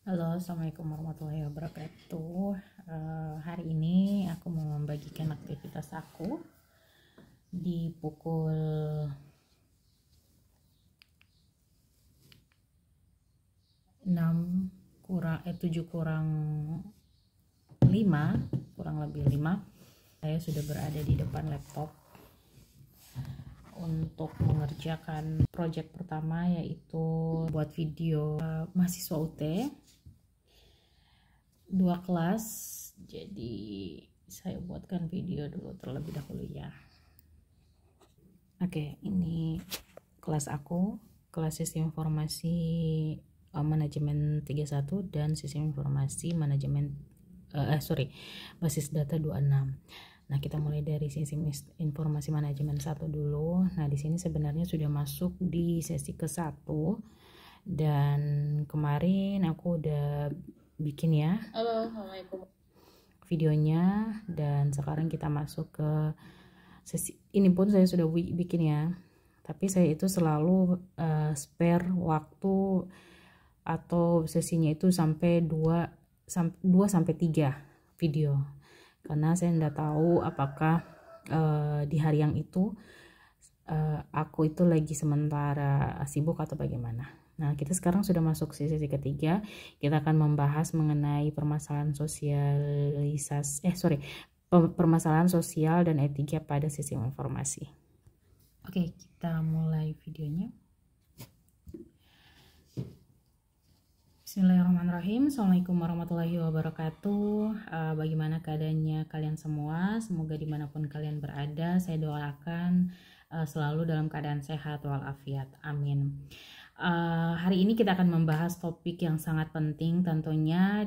Halo, assalamualaikum warahmatullahi wabarakatuh. Hari ini aku mau membagikan aktivitas aku di pukul 7 kurang 5, kurang lebih 5. Saya sudah berada di depan laptop untuk mengerjakan proyek pertama, yaitu buat video mahasiswa UT 2 kelas. Jadi saya buatkan video dulu terlebih dahulu ya. Oke, ini kelas aku, kelas sistem informasi manajemen 31 dan sistem informasi manajemen basis data 26. Nah, kita mulai dari sistem informasi manajemen 1 dulu. Nah, di sini sebenarnya sudah masuk di sesi ke-1 dan kemarin aku udah bikin ya. Halo, assalamualaikum. Videonya, dan sekarang kita masuk ke sesi ini pun saya sudah bikin ya. Tapi saya itu selalu spare waktu atau sesinya itu sampai 2 sampai 3 video. Karena saya tidak tahu apakah di hari yang itu aku itu lagi sementara sibuk atau bagaimana. Nah, kita sekarang sudah masuk sesi ketiga. Kita akan membahas mengenai permasalahan permasalahan sosial dan etika pada sistem informasi. Oke, kita mulai videonya. Bismillahirrahmanirrahim. Assalamualaikum warahmatullahi wabarakatuh. Bagaimana keadaannya kalian semua? Semoga dimanapun kalian berada, saya doakan selalu dalam keadaan sehat walafiat. Amin. Hari ini kita akan membahas topik yang sangat penting tentunya,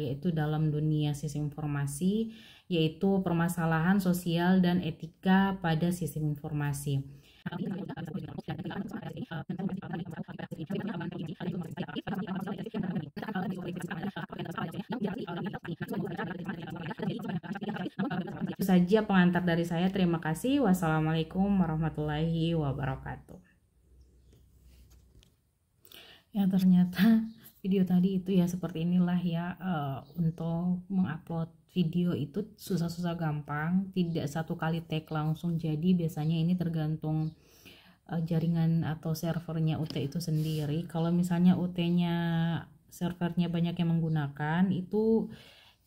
yaitu dalam dunia sistem informasi, yaitu permasalahan sosial dan etika pada sistem informasi. Itu saja pengantar dari saya. Terima kasih. Wassalamualaikum warahmatullahi wabarakatuh. Ya, ternyata video tadi itu ya seperti inilah ya. Untuk mengupload video itu susah-susah gampang, tidak satu kali tag langsung. Jadi biasanya ini tergantung jaringan atau servernya UT itu sendiri. Kalau misalnya UT-nya servernya banyak yang menggunakan, itu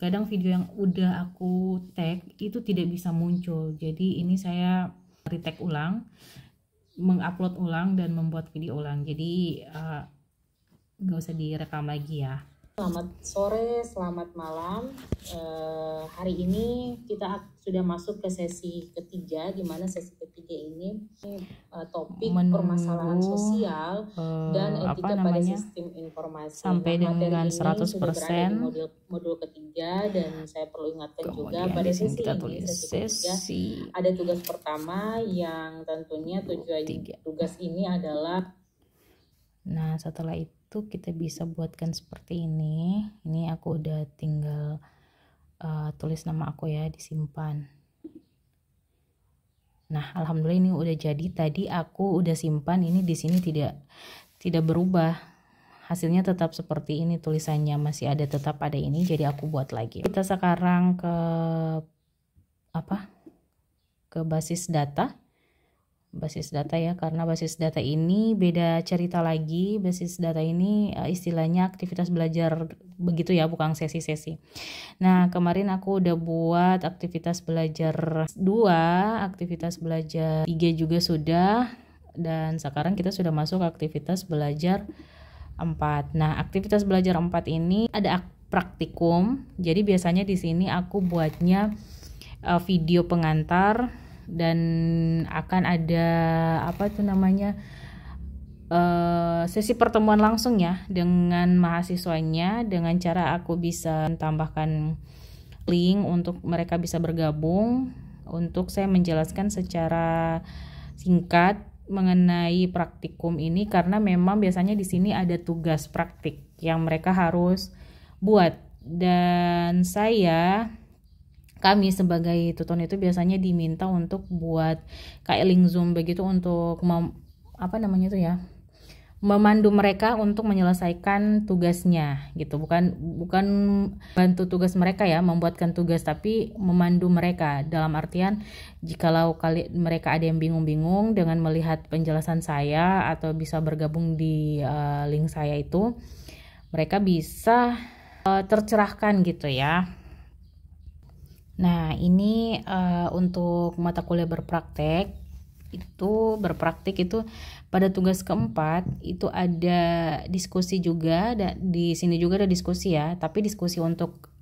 kadang video yang udah aku tag itu tidak bisa muncul. Jadi ini saya retag ulang, mengupload ulang dan membuat video ulang. Jadi nggak usah direkam lagi ya. Selamat sore, selamat malam. Hari ini kita sudah masuk ke sesi ketiga, di mana sesi ketiga ini topik permasalahan sosial dan etika pada sistem informasi. Sampai dengan 100%. Sudah berada di modul ketiga, dan saya perlu ingatkan juga pada sesi ini, sesi ketiga, ada tugas pertama yang tentunya tugas ini adalah. Nah, setelah itu kita bisa buatkan seperti ini. Ini aku udah tinggal tulis nama aku ya, disimpan. Nah, alhamdulillah ini udah jadi. Tadi aku udah simpan, ini di sini tidak berubah. Hasilnya tetap seperti ini, tulisannya masih ada, tetap ada ini. Jadi aku buat lagi. Kita sekarang ke basis data ya, karena basis data ini beda cerita lagi. Basis data ini istilahnya aktivitas belajar begitu ya, bukan sesi-sesi. Nah, kemarin aku udah buat aktivitas belajar 2, aktivitas belajar 3 juga sudah, dan sekarang kita sudah masuk aktivitas belajar 4. Nah, aktivitas belajar 4 ini ada praktikum. Jadi biasanya di sini aku buatnya video pengantar, dan akan ada sesi pertemuan langsung ya dengan mahasiswanya, dengan cara aku bisa tambahkan link untuk mereka bisa bergabung, untuk saya menjelaskan secara singkat mengenai praktikum ini, karena memang biasanya di sini ada tugas praktik yang mereka harus buat, dan kami sebagai tutor itu biasanya diminta untuk buat kayak link Zoom begitu, untuk memandu mereka untuk menyelesaikan tugasnya gitu, bukan bantu tugas mereka ya, membuatkan tugas, tapi memandu mereka dalam artian jikalau mereka ada yang bingung-bingung dengan melihat penjelasan saya atau bisa bergabung di link saya itu, mereka bisa tercerahkan gitu ya. Nah ini untuk mata kuliah berpraktek itu pada tugas keempat itu ada diskusi juga, di sini juga ada diskusi ya, tapi diskusi untuk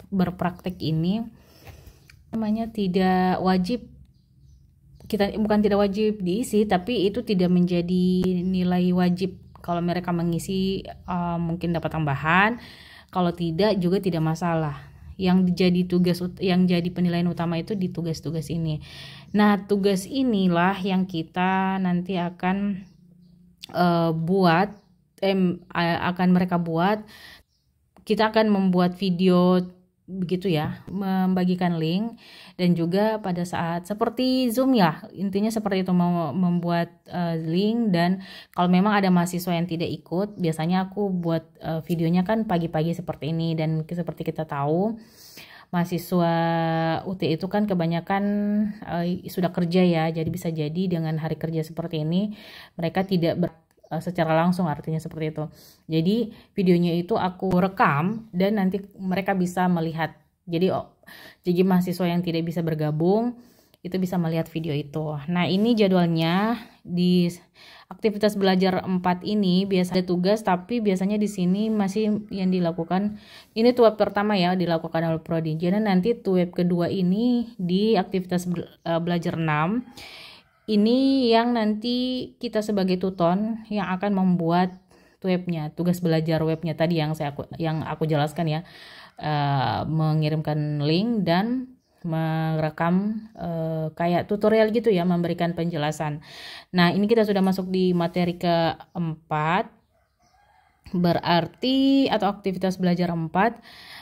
berpraktek ini namanya tidak wajib, bukan tidak wajib diisi, tapi itu tidak menjadi nilai wajib. Kalau mereka mengisi mungkin dapat tambahan, kalau tidak juga tidak masalah. Yang jadi penilaian utama itu di tugas-tugas ini. Nah, tugas inilah yang kita nanti akan akan mereka buat. Kita akan membuat video begitu ya, membagikan link, dan juga pada saat seperti Zoom ya, intinya seperti itu, mau membuat link. Dan kalau memang ada mahasiswa yang tidak ikut, biasanya aku buat videonya kan pagi-pagi seperti ini. Dan seperti kita tahu, mahasiswa UT itu kan kebanyakan sudah kerja ya, jadi bisa jadi dengan hari kerja seperti ini mereka tidak secara langsung, artinya seperti itu. Jadi videonya itu aku rekam dan nanti mereka bisa melihat. Jadi mahasiswa yang tidak bisa bergabung itu bisa melihat video itu. Nah, ini jadwalnya di aktivitas belajar 4 ini biasa ada tugas, tapi biasanya di sini masih yang dilakukan ini tuh web pertama ya, dilakukan oleh prodi. Jadi nanti tuh web kedua ini di aktivitas belajar 6 ini yang nanti kita sebagai tuton yang akan membuat webnya, tugas belajar webnya tadi yang aku jelaskan ya, mengirimkan link dan merekam kayak tutorial gitu ya, memberikan penjelasan. Nah, ini kita sudah masuk di materi keempat, berarti atau aktivitas belajar 4.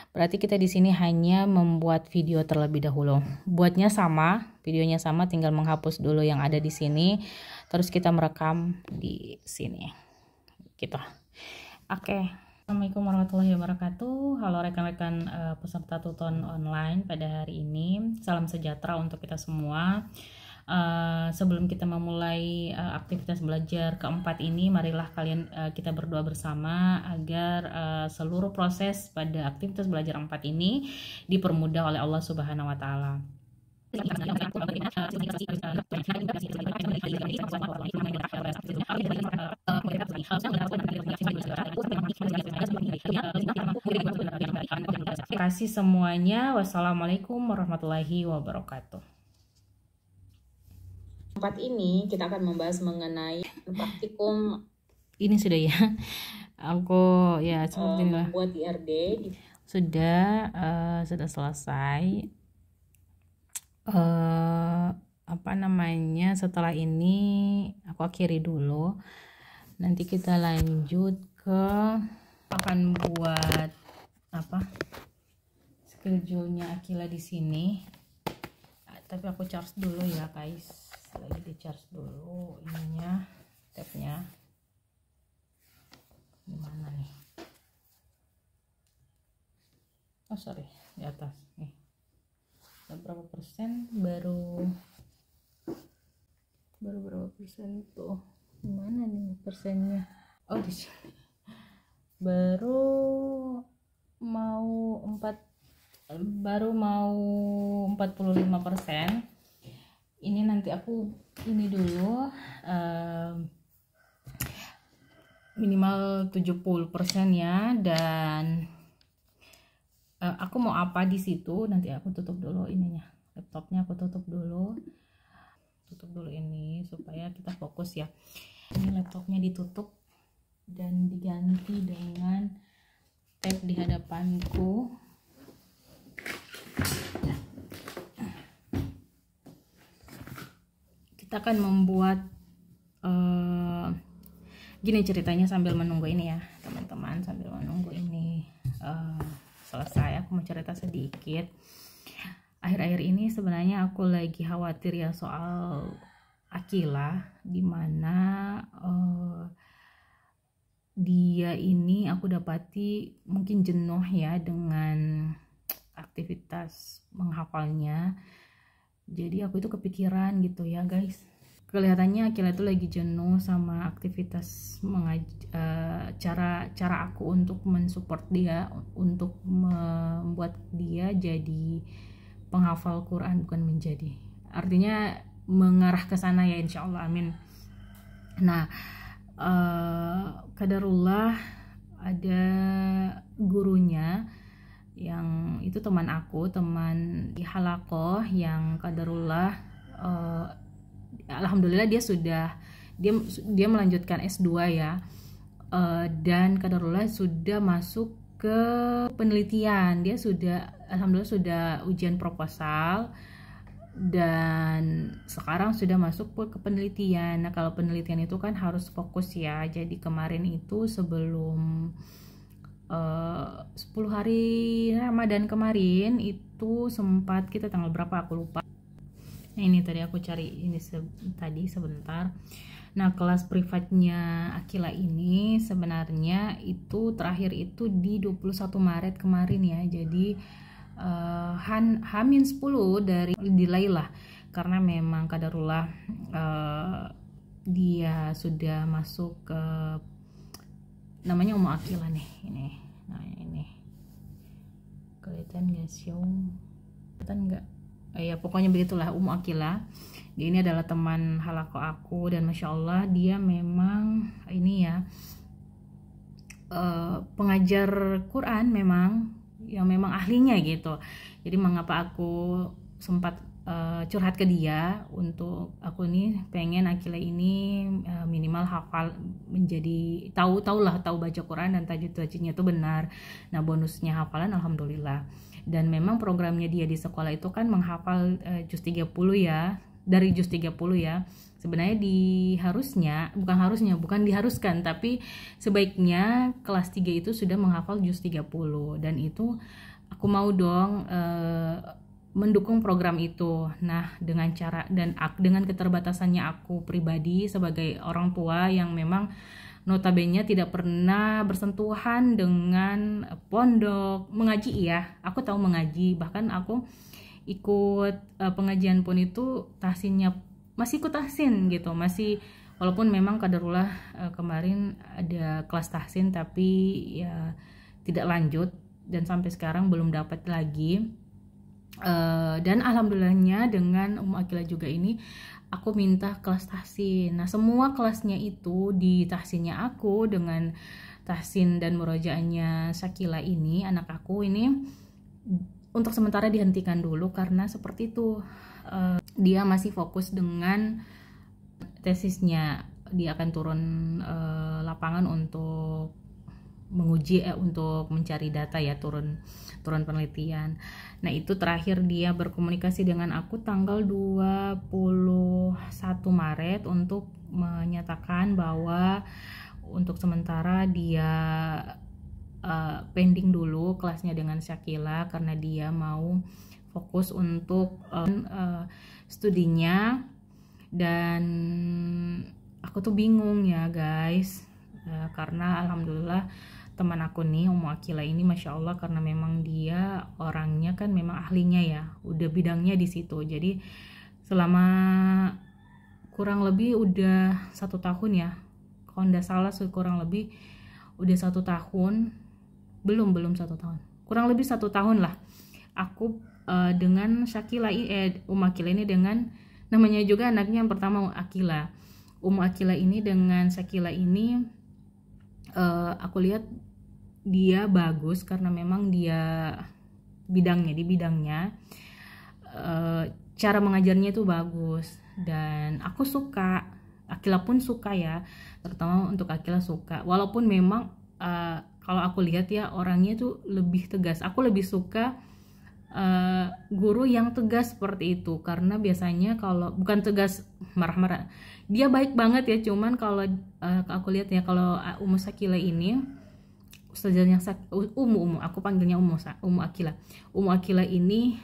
Berarti kita di sini hanya membuat video terlebih dahulu. Videonya sama, tinggal menghapus dulu yang ada di sini, terus kita merekam di sini. Gitu. Oke. Assalamualaikum warahmatullahi wabarakatuh. Halo rekan-rekan peserta tuton online pada hari ini. Salam sejahtera untuk kita semua. Sebelum kita memulai aktivitas belajar keempat ini, marilah kita berdoa bersama agar seluruh proses pada aktivitas belajar 4 ini dipermudah oleh Allah Subhanahu wa taala. Terima kasih semuanya. Wassalamualaikum warahmatullahi wabarakatuh. Tempat ini kita akan membahas mengenai praktikum. Ini sudah ya. Aku ya seperti membuat IRD sudah selesai. Setelah ini aku akhiri dulu. Nanti kita lanjut ke akan buat schedule-nya Akila di sini. Tapi aku charge dulu ya guys, lagi di charge dulu ininya, tabnya gimana nih? Oh sorry, di atas nih. Berapa persen? Baru berapa persen tuh? Gimana nih persennya? Oh di sini. Baru mau 45%. Ini nanti aku ini dulu minimal 70% ya, dan aku mau apa di situ nanti aku tutup dulu ininya, laptopnya aku tutup dulu ini supaya kita fokus ya. Ini laptopnya ditutup dan diganti dengan tab di hadapanku. Kita akan membuat gini ceritanya sambil menunggu ini ya teman-teman, sambil menunggu ini selesai, aku mau cerita sedikit. Akhir-akhir ini sebenarnya aku lagi khawatir ya soal Akila, dimana dia ini aku dapati mungkin jenuh ya dengan aktivitas menghafalnya. Jadi aku itu kepikiran gitu ya guys. Kelihatannya Akila itu lagi jenuh sama aktivitas cara aku untuk mensupport dia, untuk membuat dia jadi penghafal Quran, bukan menjadi. Artinya mengarah ke sana ya, insya Allah, amin. Nah, qadarullah ada gurunya yang itu teman aku, teman di halaqah yang qadarullah alhamdulillah dia melanjutkan S2 ya, dan qadarullah sudah masuk ke penelitian. Dia alhamdulillah sudah ujian proposal dan sekarang sudah masuk ke penelitian. Nah, kalau penelitian itu kan harus fokus ya. Jadi kemarin itu sebelum 10 hari Ramadan kemarin itu sempat, kita tanggal berapa aku lupa. Nah, ini tadi aku cari ini tadi sebentar. Nah, kelas privatnya Akila ini sebenarnya itu terakhir itu di 21 Maret kemarin ya. Jadi Hamin 10 dari delay lah, karena memang qadarullah dia sudah masuk ke namanya Ummu Akila nih ini. Nah, ini kelihatan nggak sih? Kelihatan nggak? Ya pokoknya begitulah, Ummu Akila. Dia ini adalah teman halaqah aku dan masya Allah dia memang ini ya pengajar Quran memang yang memang ahlinya gitu. Jadi mengapa aku sempat curhat ke dia untuk aku nih pengen Akila ini minimal hafal, menjadi tahu baca Quran dan tajwid-tajwidnya itu benar. Nah, bonusnya hafalan alhamdulillah. Dan memang programnya dia di sekolah itu kan menghafal juz 30 ya, dari juz 30 ya. Sebenarnya bukan diharuskan, tapi sebaiknya kelas 3 itu sudah menghafal juz 30, dan itu aku mau dong mendukung program itu. Nah, dengan dengan keterbatasannya aku pribadi sebagai orang tua yang memang notabene tidak pernah bersentuhan dengan pondok mengaji ya. Aku tahu mengaji, bahkan aku ikut pengajian pun itu tahsinnya masih ikut tahsin gitu, masih, walaupun memang qadarullah kemarin ada kelas tahsin tapi ya tidak lanjut dan sampai sekarang belum dapat lagi. Dan alhamdulillahnya dengan Ummu Akila juga ini aku minta kelas tahsin. Nah, semua kelasnya itu di tahsinnya aku dengan tahsin dan murojaahnya Syakila ini, anak aku ini, untuk sementara dihentikan dulu karena seperti itu, dia masih fokus dengan tesisnya. Dia akan turun lapangan untuk menguji untuk mencari data ya, turun penelitian. Nah, itu terakhir dia berkomunikasi dengan aku tanggal 21 Maret untuk menyatakan bahwa untuk sementara dia pending dulu kelasnya dengan Syakila karena dia mau fokus untuk studinya. Dan aku tuh bingung ya guys, karena alhamdulillah teman aku nih Ummu Akila ini masya Allah, karena memang dia orangnya kan memang ahlinya ya, udah bidangnya di situ. Jadi selama kurang lebih udah 1 tahun ya, kalau nggak salah kurang lebih udah 1 tahun, belum 1 tahun, kurang lebih 1 tahun lah aku dengan Syakila Ummu Akila ini, dengan namanya juga anaknya yang pertama Akila. Ummu Akila ini dengan Syakila ini aku lihat dia bagus karena memang dia di bidangnya cara mengajarnya itu bagus dan aku suka. Akila pun suka ya, terutama untuk Akila suka, walaupun memang kalau aku lihat ya orangnya tuh lebih tegas. Aku lebih suka guru yang tegas seperti itu, karena biasanya kalau bukan tegas marah-marah, dia baik banget ya. Cuman kalau aku lihat ya, kalau Ummu Syakila ini, ustazahnya aku panggilnya Ummu Akila. Ummu Akila ini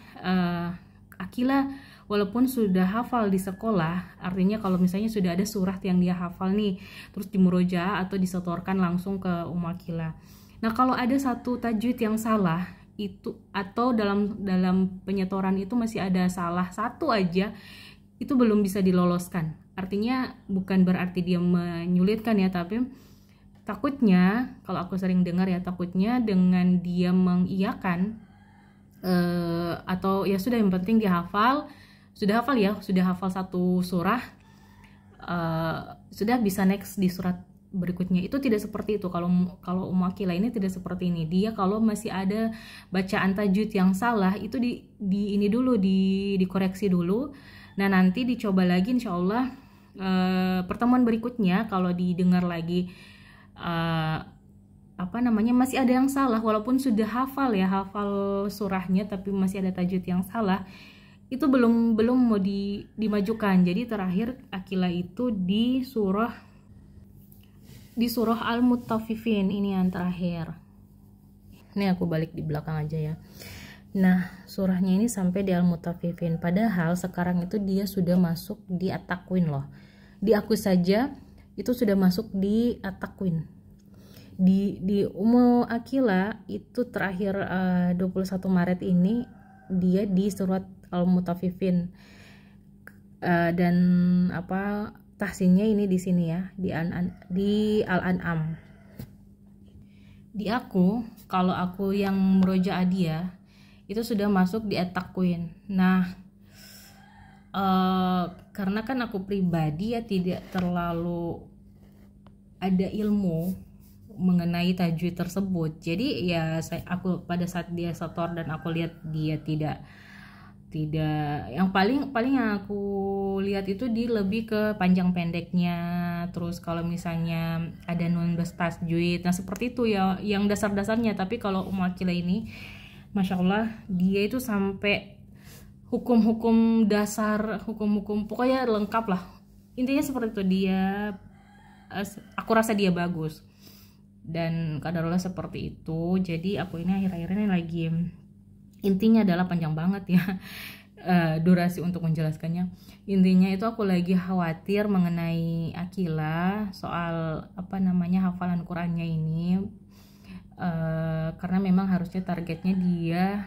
Akila walaupun sudah hafal di sekolah, artinya kalau misalnya sudah ada surat yang dia hafal nih, terus dimurojaah atau disetorkan langsung ke Akila. Nah, kalau ada satu tajwid yang salah itu, atau dalam penyetoran itu masih ada salah satu aja, itu belum bisa diloloskan. Artinya bukan berarti dia menyulitkan ya, tapi takutnya, kalau aku sering dengar ya, takutnya dengan dia mengiyakan atau ya sudah, yang penting dia hafal, sudah hafal satu surah, sudah bisa next di surat berikutnya. Itu tidak seperti itu. Kalau Akila ini tidak seperti ini. Dia kalau masih ada bacaan tajwid yang salah, itu ini dulu dikoreksi dulu. Nah, nanti dicoba lagi, insya Allah pertemuan berikutnya kalau didengar lagi masih ada yang salah, walaupun sudah hafal surahnya, tapi masih ada tajwid yang salah, itu belum mau dimajukan. Jadi terakhir Akila itu di surah Al-Mutaffifin, ini yang terakhir. Ini aku balik di belakang aja ya. Nah, surahnya ini sampai di Al-Mutaffifin, padahal sekarang itu dia sudah masuk di At-Takwin loh. Di aku saja itu sudah masuk di At-Takwin. Di Akila itu terakhir 21 Maret ini dia di surat Al-Mutaffifin, dan tahsinnya ini di sini ya, di Al-An'am. Di aku, kalau aku yang murojaah dia itu sudah masuk di At-Takwin. Nah, karena kan aku pribadi ya tidak terlalu ada ilmu mengenai tajwid tersebut, jadi ya aku pada saat dia setor dan aku lihat dia tidak, yang paling yang aku lihat itu di lebih ke panjang pendeknya, terus kalau misalnya ada nun tajwid, nah seperti itu ya yang dasar-dasarnya. Tapi kalau Akila ini Masya Allah, dia itu sampai hukum-hukum dasar, hukum-hukum pokoknya lengkap lah, intinya seperti itu. Aku rasa dia bagus, dan kadarullah seperti itu. Jadi aku ini akhir-akhir ini lagi, intinya adalah panjang banget ya durasi untuk menjelaskannya. Intinya itu aku lagi khawatir mengenai Akila soal hafalan Qurannya ini, karena memang harusnya targetnya dia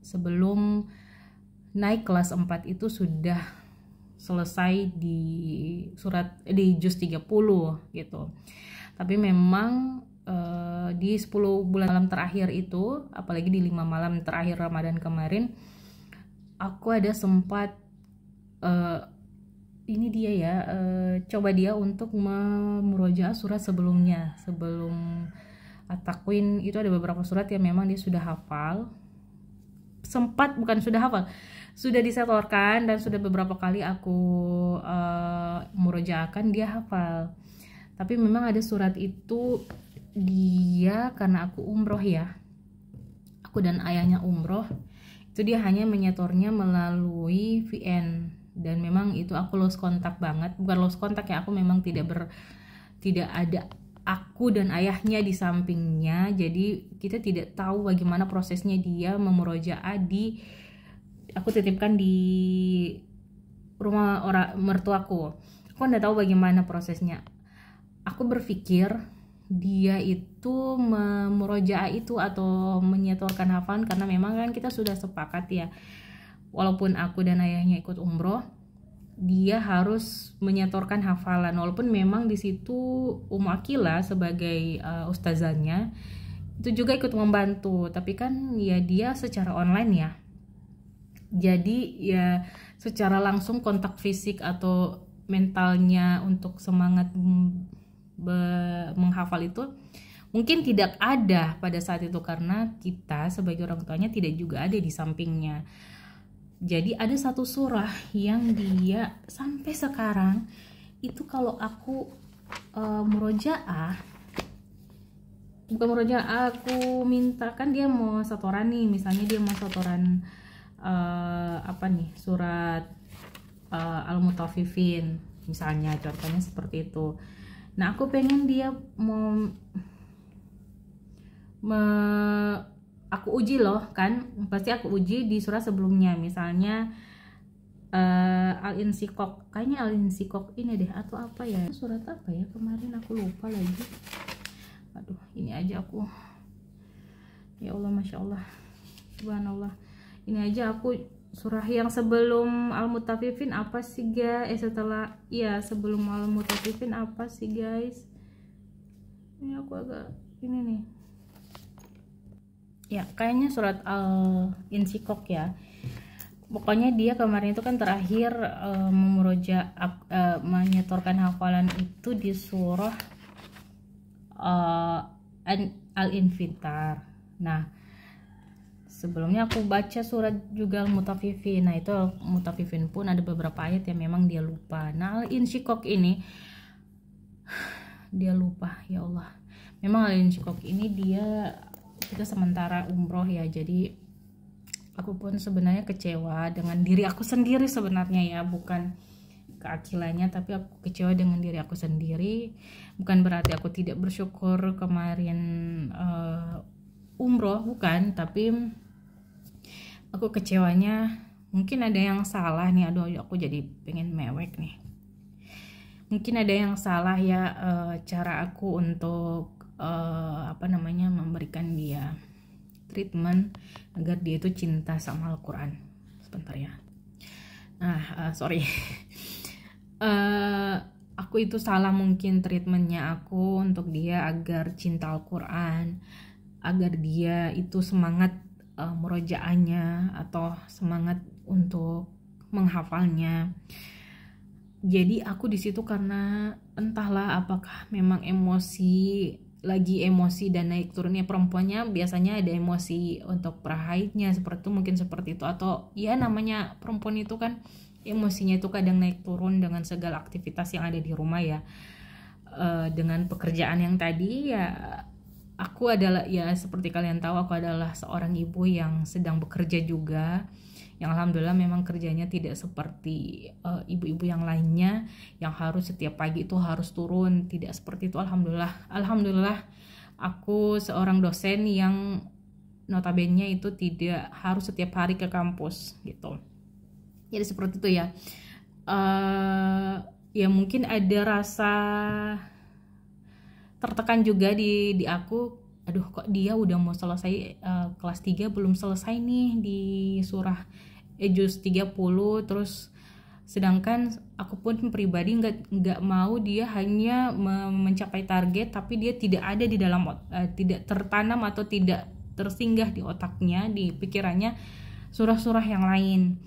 sebelum naik kelas 4 itu sudah selesai di juz 30 gitu. Tapi memang di 10 bulan malam terakhir itu, apalagi di 5 malam terakhir Ramadan kemarin, aku ada sempat coba dia untuk memurojaah surat sebelumnya, sebelum At-Takwin. Itu ada beberapa surat yang memang dia sudah hafal, sudah disetorkan, dan sudah beberapa kali aku murojaahkan, dia hafal. Tapi memang ada surat itu dia, karena aku umroh ya, aku dan ayahnya umroh, itu dia hanya menyetornya melalui VN, dan memang itu aku lost kontak banget. Bukan lost kontak ya, aku memang tidak ada aku dan ayahnya di sampingnya, jadi kita tidak tahu bagaimana prosesnya dia memurojaah. Aku titipkan di rumah orang mertuaku, aku nggak tahu bagaimana prosesnya. Aku berpikir dia itu memurojaah itu atau menyetorkan hafalan, karena memang kan kita sudah sepakat ya, walaupun aku dan ayahnya ikut umroh, dia harus menyetorkan hafalan. Walaupun memang di situ Akila sebagai ustazahnya itu juga ikut membantu, tapi kan ya dia secara online ya, jadi ya secara langsung kontak fisik atau mentalnya untuk semangat menghafal itu mungkin tidak ada pada saat itu, karena kita sebagai orang tuanya tidak juga ada di sampingnya. Jadi ada satu surah yang dia sampai sekarang itu kalau aku aku mintakan dia mau setoran nih, misalnya dia mau setoran surat Al-Mutaffifin misalnya, contohnya seperti itu. Nah, aku pengen dia aku uji loh kan, pasti aku uji di surat sebelumnya, misalnya Al-Insyikok, kayaknya Al-Insyikok ini deh, atau apa ya, surat apa ya kemarin aku lupa lagi. Aduh, ini aja aku, ya Allah, Masya Allah, Subhanallah, ini aja aku surah yang sebelum Al-Mutaffifin apa sih guys, setelah ya sebelum Al-Mutaffifin apa sih guys, ini aku agak ini nih ya, kayaknya surat Al-Insyikok ya. Pokoknya dia kemarin itu kan terakhir menyetorkan hafalan itu di surah Al-Infitar. Nah, sebelumnya aku baca surat juga Al-Mutaffifin. Nah, itu Al-Mutaffifin pun ada beberapa ayat yang memang dia lupa. Nah, Al-Insyikok ini dia lupa, ya Allah. Memang Al-Insyikok ini kita sementara umroh ya, jadi aku pun sebenarnya kecewa dengan diri aku sendiri sebenarnya ya, bukan keakilannya, tapi aku kecewa dengan diri aku sendiri. Bukan berarti aku tidak bersyukur kemarin umroh, bukan, tapi aku kecewanya mungkin ada yang salah nih. Aduh, aku jadi pengen mewek nih. Mungkin ada yang salah ya, cara aku untuk memberikan dia treatment agar dia itu cinta sama Al-Quran. Sebentar ya. Nah, sorry. Aku itu salah mungkin treatmentnya aku untuk dia agar cinta Al-Quran, agar dia itu semangat murojaahnya atau semangat untuk menghafalnya. Jadi aku di situ karena entahlah apakah memang lagi emosi dan naik turunnya perempuannya, biasanya ada emosi untuk prahaidnya seperti itu, mungkin seperti itu, atau ya namanya perempuan itu kan emosinya itu kadang naik turun dengan segala aktivitas yang ada di rumah ya. Dengan pekerjaan yang tadi ya, aku adalah ya seperti kalian tahu, aku adalah seorang ibu yang sedang bekerja juga, yang alhamdulillah memang kerjanya tidak seperti ibu-ibu yang lainnya yang harus setiap pagi itu harus turun, tidak seperti itu. Alhamdulillah aku seorang dosen yang notabene itu tidak harus setiap hari ke kampus gitu, jadi seperti itu ya. Ya mungkin ada rasa tertekan juga di aku, aduh kok dia udah mau selesai kelas 3 belum selesai nih di surah juz 30, terus sedangkan aku pun pribadi nggak mau dia hanya mencapai target tapi dia tidak ada di dalam tidak tertanam atau tidak tersinggah di otaknya, di pikirannya surah-surah yang lain.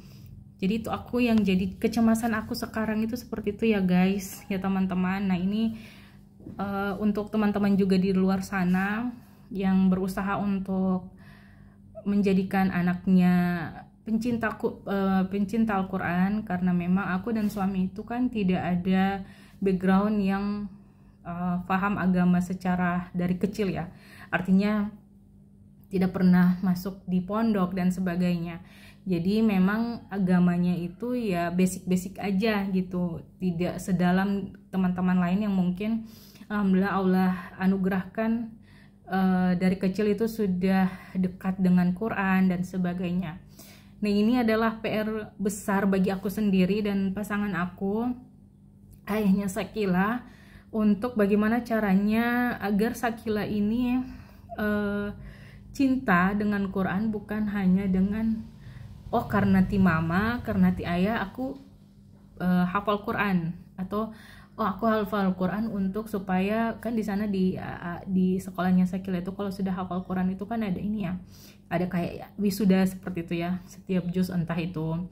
Jadi itu aku yang jadi kecemasan aku sekarang itu seperti itu ya guys, ya teman-teman. Nah ini untuk teman-teman juga di luar sana yang berusaha untuk menjadikan anaknya pencinta Al-Quran, karena memang aku dan suami itu kan tidak ada background yang paham agama secara dari kecil ya, artinya tidak pernah masuk di pondok dan sebagainya. Jadi memang agamanya itu ya basic-basic aja gitu, tidak sedalam teman-teman lain yang mungkin alhamdulillah Allah anugerahkan dari kecil itu sudah dekat dengan Quran dan sebagainya. Nah ini adalah PR besar bagi aku sendiri dan pasangan aku, ayahnya Sakila, untuk bagaimana caranya agar Sakila ini cinta dengan Quran, bukan hanya dengan karena ti mama, karena ti ayah aku hafal Quran, atau aku hafal Quran untuk supaya kan di sana di sekolahnya Sakila itu kalau sudah hafal Quran itu kan ada ini ya, ada kayak wisuda seperti itu ya, setiap juz entah itu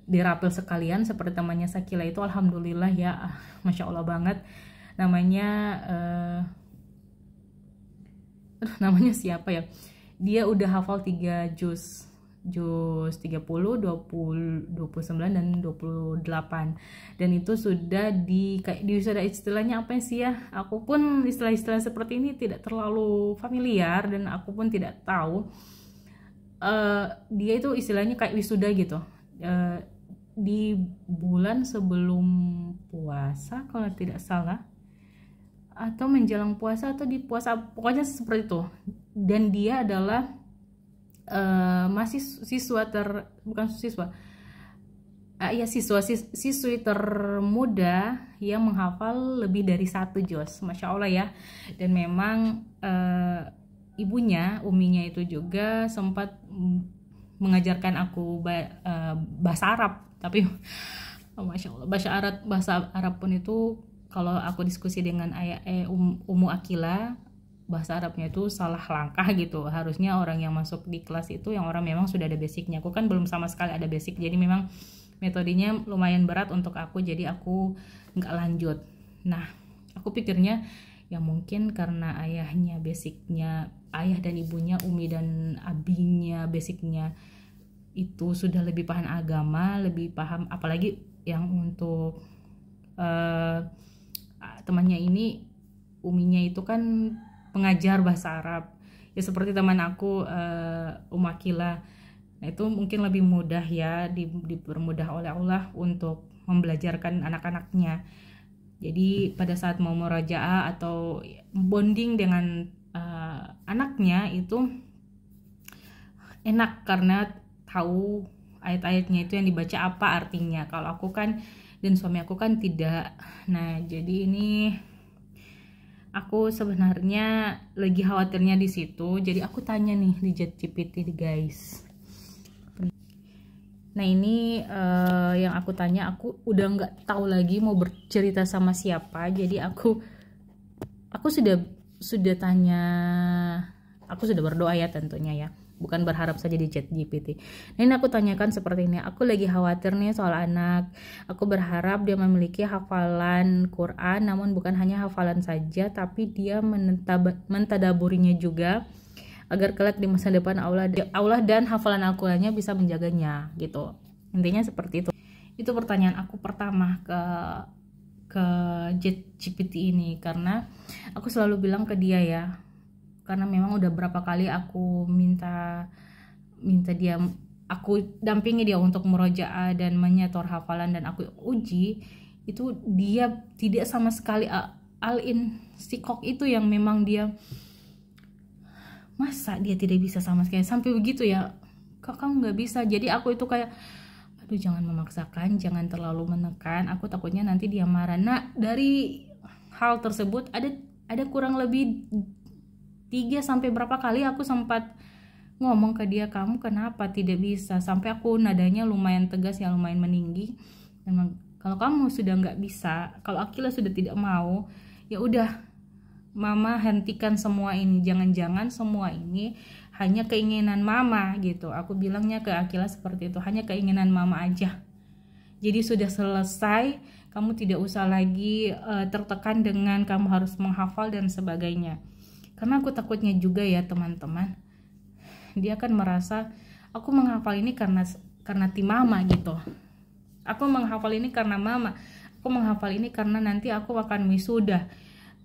dirapel sekalian seperti temannya Sakila itu. Alhamdulillah ya, Masya Allah banget. Namanya siapa ya, dia udah hafal 3 juz 30, 20, 29 dan 28, dan itu sudah sudah istilahnya apa sih ya, aku pun istilah-istilah seperti ini tidak terlalu familiar dan aku pun tidak tahu. Dia itu istilahnya kayak wisuda gitu, di bulan sebelum puasa kalau tidak salah, atau menjelang puasa atau di puasa, pokoknya seperti itu. Dan dia adalah masih bukan siswa, ya siswi termuda yang menghafal lebih dari 1 juz, Masya Allah ya. Dan memang ibunya, uminya itu juga sempat mengajarkan aku bahasa Arab. Tapi Masya Allah, bahasa Arab pun itu kalau aku diskusi dengan Umu Akila, bahasa Arabnya itu salah langkah gitu. Harusnya orang yang masuk di kelas itu yang orang memang sudah ada basicnya. Aku kan belum sama sekali ada basic, jadi memang metodenya lumayan berat untuk aku, jadi aku nggak lanjut. Nah, aku pikirnya ya mungkin karena ayahnya basicnya, ayah dan ibunya, umi dan abinya basicnya itu sudah lebih paham agama, lebih paham, apalagi yang untuk temannya ini, uminya itu kan pengajar bahasa Arab ya, seperti teman aku Umakila. Nah, itu mungkin lebih mudah ya, dipermudah oleh Allah untuk membelajarkan anak-anaknya. Jadi pada saat mau murajaah atau bonding dengan anaknya itu enak karena tahu ayat-ayatnya itu yang dibaca apa artinya. Kalau aku kan dan suami aku kan tidak. Nah, jadi ini aku sebenarnya lagi khawatirnya di situ. Jadi aku tanya nih di ChatGPT guys. Nah, ini yang aku tanya, aku udah nggak tahu lagi mau bercerita sama siapa. Jadi aku sudah tanya, aku sudah berdoa ya tentunya ya, bukan berharap saja di ChatGPT. Nah, ini aku tanyakan seperti ini, aku lagi khawatir nih soal anak. Aku berharap dia memiliki hafalan Quran, namun bukan hanya hafalan saja, tapi dia mentadaburinya juga, agar kelak di masa depan Allah dan hafalan Al-Qurannya bisa menjaganya gitu. Intinya seperti itu. Itu pertanyaan aku pertama ke ChatGPT ini, karena aku selalu bilang ke dia ya, karena memang udah berapa kali aku minta dia, aku dampingi dia untuk murojaah dan menyetor hafalan dan aku uji, itu dia tidak sama sekali al-insikok itu yang memang dia, masa dia tidak bisa sama sekali sampai begitu ya, kakak nggak bisa. Jadi aku itu kayak, aduh jangan memaksakan, jangan terlalu menekan, aku takutnya nanti dia marah. Nah, dari hal tersebut ada kurang lebih 3 sampai berapa kali aku sempat ngomong ke dia, kamu kenapa tidak bisa, sampai aku nadanya lumayan tegas ya, lumayan meninggi. Memang kalau kamu sudah nggak bisa, kalau Akila sudah tidak mau, ya udah mama hentikan semua ini, jangan-jangan semua ini hanya keinginan mama gitu. Aku bilangnya ke Akila seperti itu, hanya keinginan mama aja. Jadi sudah selesai, kamu tidak usah lagi tertekan dengan kamu harus menghafal dan sebagainya. Karena aku takutnya juga ya teman-teman, dia akan merasa aku menghafal ini karena tim mama gitu. Aku menghafal ini karena mama. Aku menghafal ini karena nanti aku akan wisuda.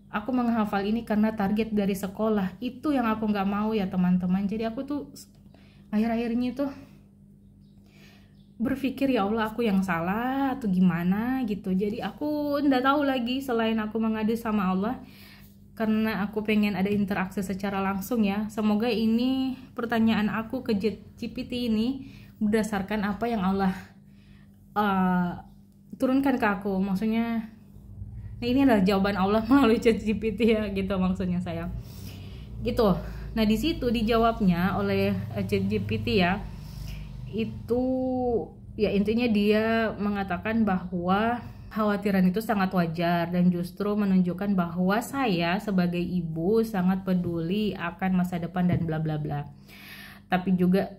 Aku menghafal ini karena target dari sekolah. Itu yang aku nggak mau ya teman-teman. Jadi aku tuh akhir-akhirnya tuh berpikir, ya Allah aku yang salah atau gimana gitu. Jadi aku nggak tahu lagi selain aku mengadu sama Allah, karena aku pengen ada interaksi secara langsung ya. Semoga ini pertanyaan aku ke GPT ini berdasarkan apa yang Allah turunkan ke aku. Maksudnya, nah ini adalah jawaban Allah melalui ChatGPT ya gitu, maksudnya saya gitu. Nah, di situ dijawabnya oleh ChatGPT ya, itu ya intinya dia mengatakan bahwa khawatiran itu sangat wajar dan justru menunjukkan bahwa saya sebagai ibu sangat peduli akan masa depan dan bla bla bla. Tapi juga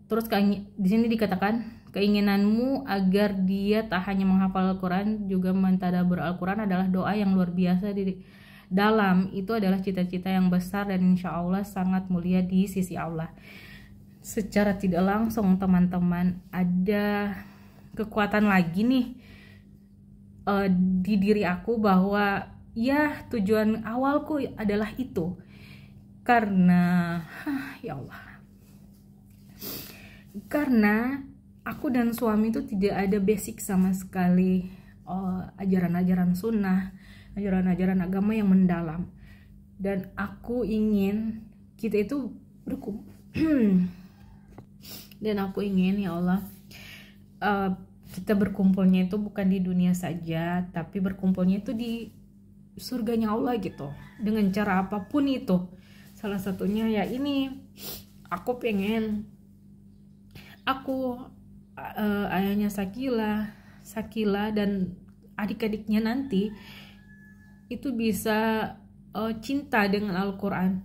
terus di sini dikatakan keinginanmu agar dia tak hanya menghafal Al-Quran, juga mentadabbur Al-Quran adalah doa yang luar biasa dalam. Itu adalah cita-cita yang besar dan insya Allah sangat mulia di sisi Allah. Secara tidak langsung teman-teman, ada kekuatan lagi nih di diri aku bahwa ya tujuan awalku adalah itu. Karena ya Allah, karena aku dan suami itu tidak ada basic sama sekali ajaran-ajaran sunnah, ajaran-ajaran agama yang mendalam. Dan aku ingin kita itu dan aku ingin ya Allah kita berkumpulnya itu bukan di dunia saja, tapi berkumpulnya itu di surganya Allah gitu, dengan cara apapun itu. Salah satunya ya ini, aku pengen ayahnya Sakila dan adik-adiknya nanti itu bisa cinta dengan Al-Quran,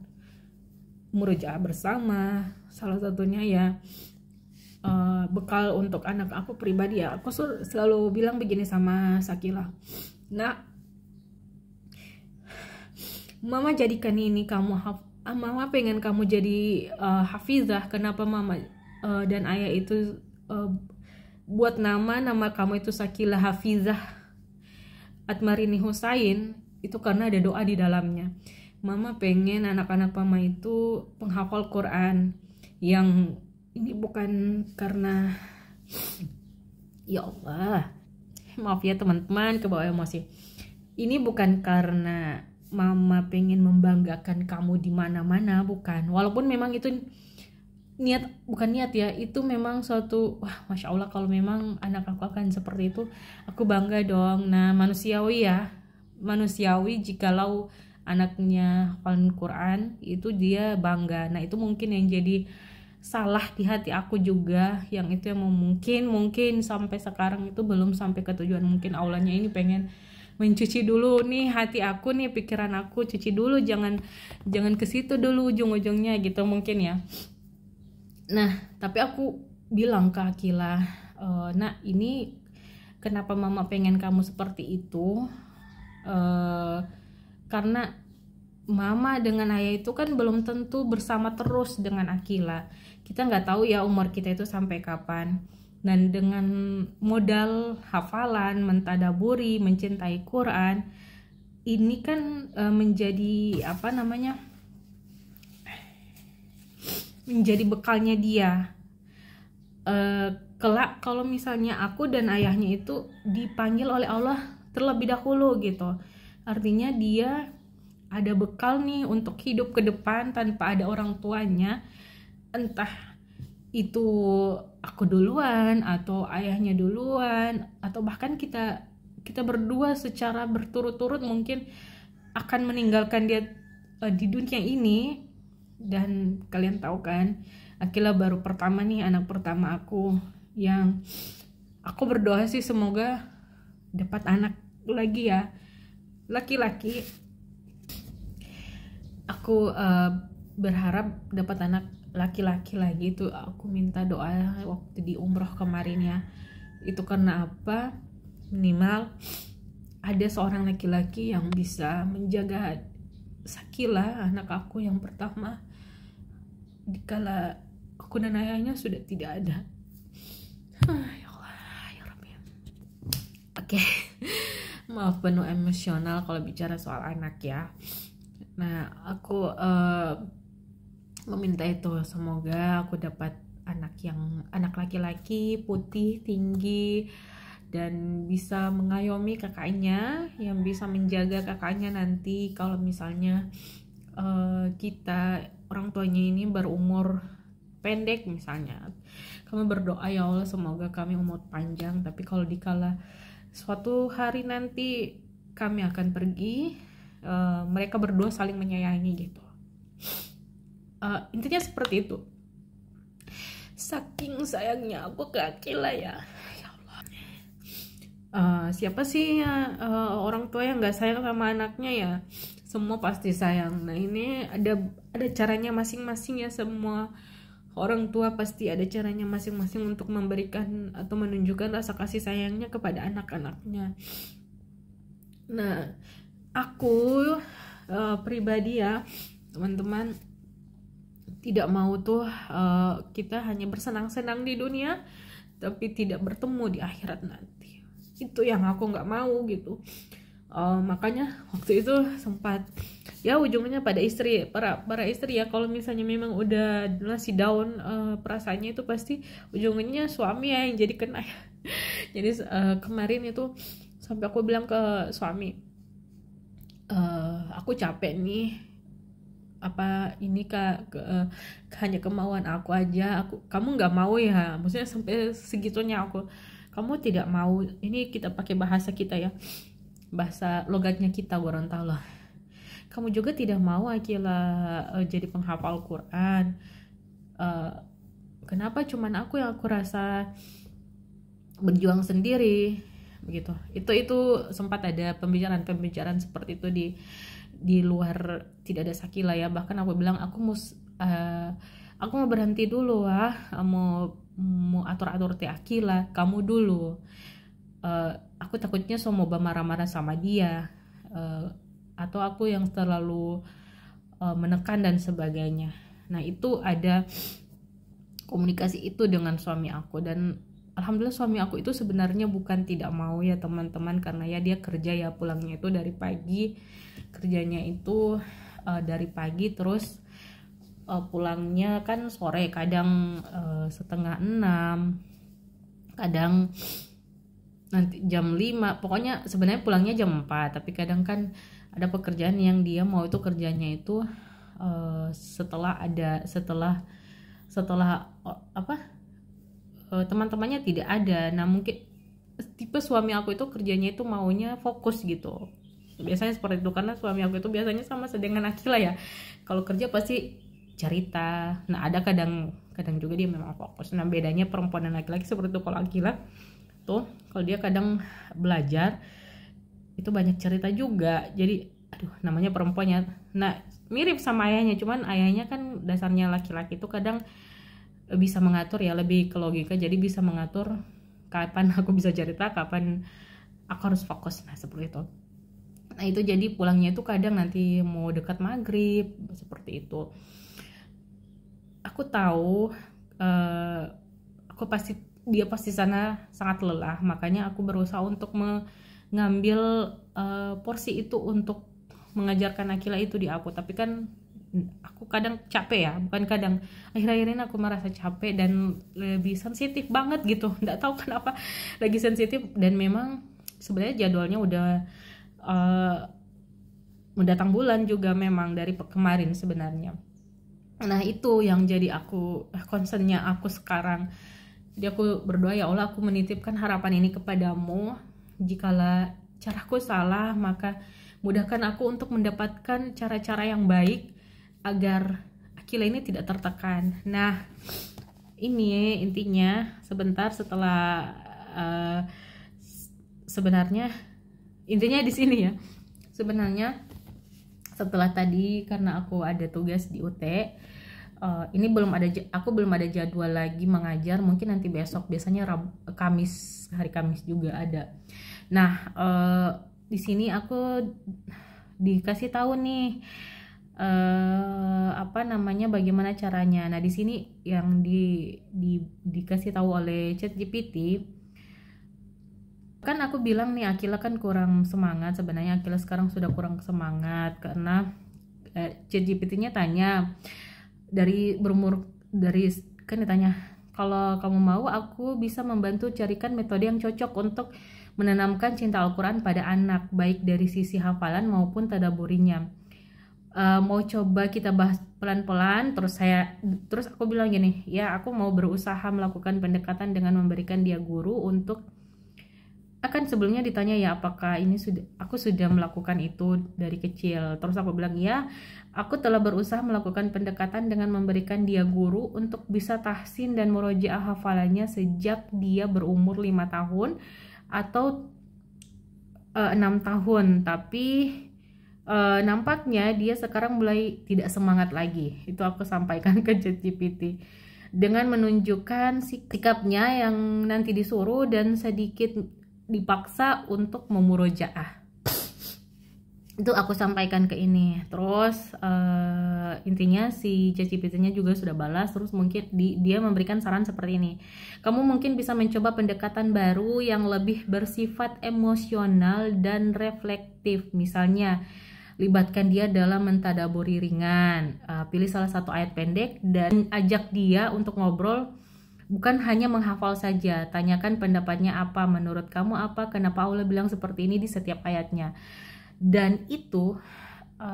murojaah bersama. Salah satunya ya bekal untuk anak aku pribadi ya. Aku selalu bilang begini sama Sakila, nah, mama jadikan ini kamu mama pengen kamu jadi hafizah. Kenapa mama dan ayah itu buat nama kamu itu Sakila Hafizah Atmarini Husain, itu karena ada doa di dalamnya. Mama pengen anak-anak mama itu penghafal Quran. Yang ini bukan karena, ya Allah, maaf ya teman-teman kebawa emosi. Ini bukan karena mama pengen membanggakan kamu di mana-mana, bukan. Walaupun memang itu bukan niat ya, itu memang suatu, wah masya Allah, kalau memang anak aku akan seperti itu, aku bangga dong. Nah, manusiawi jikalau anaknya hafalan Quran itu dia bangga. Nah, itu mungkin yang jadi salah di hati aku juga, yang itu yang mungkin sampai sekarang itu belum sampai ke tujuan. Mungkin Allahnya ini pengen mencuci dulu nih hati aku nih, pikiran aku, cuci dulu, jangan ke situ dulu ujung-ujungnya gitu mungkin ya. Nah, tapi aku bilang ke Akila, nah ini kenapa mama pengen kamu seperti itu, karena mama dengan ayah itu kan belum tentu bersama terus dengan Akila. Kita nggak tahu ya umur kita itu sampai kapan. Dan dengan modal hafalan, mentadaburi, mencintai Quran, ini kan menjadi menjadi bekalnya dia. Kelak kalau misalnya aku dan ayahnya itu dipanggil oleh Allah terlebih dahulu gitu, artinya dia ada bekal nih untuk hidup ke depan tanpa ada orang tuanya. Entah itu aku duluan atau ayahnya duluan, atau bahkan kita berdua secara berturut-turut mungkin akan meninggalkan dia di dunia ini. Dan kalian tahu kan, Akila baru pertama nih, anak pertama aku, yang aku berdoa sih semoga dapat anak lagi ya, laki-laki. Aku berharap dapat anak laki-laki lagi. Itu aku minta doa waktu di umroh kemarin ya. Itu karena apa? Minimal ada seorang laki-laki yang bisa menjaga Sakila, anak aku yang pertama, dikala aku dan ayahnya sudah tidak ada. Ya Allah, ya Rabbi. Oke. Maaf penuh emosional kalau bicara soal anak ya. Nah, aku meminta itu, semoga aku dapat anak laki-laki, putih, tinggi, dan bisa mengayomi kakaknya, yang bisa menjaga kakaknya nanti kalau misalnya kita orang tuanya ini berumur pendek misalnya. Kami berdoa, ya Allah semoga kami umur panjang, tapi kalau dikala suatu hari nanti kami akan pergi, mereka berdua saling menyayangi gitu. Intinya seperti itu. Saking sayangnya aku ke Akila ya. Ya Allah. Siapa sih orang tua yang nggak sayang sama anaknya ya? Semua pasti sayang. Nah, ini ada caranya masing-masing ya. Semua orang tua pasti ada caranya masing-masing untuk memberikan atau menunjukkan rasa kasih sayangnya kepada anak-anaknya. Nah, aku pribadi ya teman-teman, tidak mau tuh kita hanya bersenang-senang di dunia tapi tidak bertemu di akhirat nanti. Itu yang aku nggak mau gitu. Makanya waktu itu sempat ya ujungnya pada para istri ya, kalau misalnya memang udah masih down perasaannya, itu pasti ujungnya suami ya yang jadi kena. Jadi kemarin itu sampai aku bilang ke suami, aku capek nih, apa ini hanya kemauan aku aja, kamu nggak mau ya, maksudnya sampai segitunya aku. kamu tidak mau, ini kita pakai bahasa kita ya, bahasa logatnya kita Gorontalo, kamu juga tidak mau Akila jadi penghafal Quran. Kenapa cuman aku yang aku rasa berjuang sendiri begitu. Itu sempat ada pembicaraan seperti itu di luar, tidak ada Sakila ya. Bahkan aku bilang aku mau berhenti dulu mau atur teh Akila, kamu dulu. Aku takutnya mau marah-marah sama dia, atau aku yang terlalu menekan dan sebagainya. Nah, itu ada komunikasi itu dengan suami aku, dan alhamdulillah suami aku itu sebenarnya bukan tidak mau ya teman-teman, karena ya dia kerja ya, pulangnya itu dari pagi, kerjanya itu dari pagi, terus pulangnya kan sore, kadang 5:30, kadang nanti jam 5, pokoknya sebenarnya pulangnya jam 4, tapi kadang kan ada pekerjaan yang dia mau itu kerjanya itu setelah teman-temannya tidak ada. Nah, mungkin tipe suami aku itu kerjanya itu maunya fokus gitu, biasanya seperti itu, karena suami aku itu biasanya sama dengan Akila ya, kalau kerja pasti cerita. Nah, ada kadang juga dia memang fokus. Nah, bedanya perempuan dan laki-laki seperti itu. Kalau Akila tuh, kalau dia kadang belajar itu banyak cerita juga, jadi namanya perempuannya. Nah, mirip sama ayahnya, cuman ayahnya kan dasarnya laki-laki itu kadang bisa mengatur ya, lebih ke logika, jadi bisa mengatur kapan aku bisa cerita, kapan aku harus fokus. Nah, seperti itu. Nah, itu jadi pulangnya itu kadang nanti mau dekat maghrib seperti itu. Aku tahu dia pasti sana sangat lelah, makanya aku berusaha untuk mengambil porsi itu untuk mengajarkan Akila itu di aku. Tapi kan aku kadang capek ya, bukan kadang, akhir-akhir ini aku merasa capek dan lebih sensitif banget gitu, nggak tahu kenapa lagi sensitif. Dan memang sebenarnya jadwalnya udah mendatang bulan juga memang dari kemarin sebenarnya. Nah, itu yang jadi aku concernnya aku sekarang. Jadi aku berdoa, ya Allah, aku menitipkan harapan ini kepadamu, jikalau caraku salah maka mudahkan aku untuk mendapatkan cara-cara yang baik agar Akila ini tidak tertekan. Nah, ini intinya sebentar setelah sebenarnya intinya di sini ya. Sebenarnya setelah tadi, karena aku ada tugas di UT, ini aku belum ada jadwal lagi mengajar. Mungkin nanti besok, biasanya hari Kamis juga ada. Nah, di sini aku dikasih tahu nih bagaimana caranya. Nah, di sini yang dikasih tahu oleh ChatGPT, kan aku bilang nih Akila kan kurang semangat. Sebenarnya Akila sekarang sudah kurang semangat karena ChatGPT-nya tanya kan ditanya, kalau kamu mau aku bisa membantu carikan metode yang cocok untuk menanamkan cinta Al-Quran pada anak, baik dari sisi hafalan maupun tadaburinya. Mau coba kita bahas pelan-pelan. Terus aku bilang gini, ya aku mau berusaha melakukan pendekatan dengan memberikan dia guru untuk, akan sebelumnya ditanya ya apakah aku sudah melakukan itu dari kecil. Terus aku bilang, ya aku telah berusaha melakukan pendekatan dengan memberikan dia guru untuk bisa tahsin dan murojaah hafalannya sejak dia berumur 5 tahun atau 6 tahun. Tapi nampaknya dia sekarang mulai tidak semangat lagi. Itu aku sampaikan ke ChatGPT dengan menunjukkan sikapnya yang nanti disuruh dan sedikit dipaksa untuk memurojaah. Itu aku sampaikan ke ini. Terus intinya si ChatGPT-nya juga sudah balas. Terus mungkin dia memberikan saran seperti ini, kamu mungkin bisa mencoba pendekatan baru yang lebih bersifat emosional dan reflektif. Misalnya libatkan dia dalam mentadaburi ringan, pilih salah satu ayat pendek dan ajak dia untuk ngobrol, bukan hanya menghafal saja. Tanyakan pendapatnya apa, menurut kamu apa, kenapa Allah bilang seperti ini di setiap ayatnya. Dan itu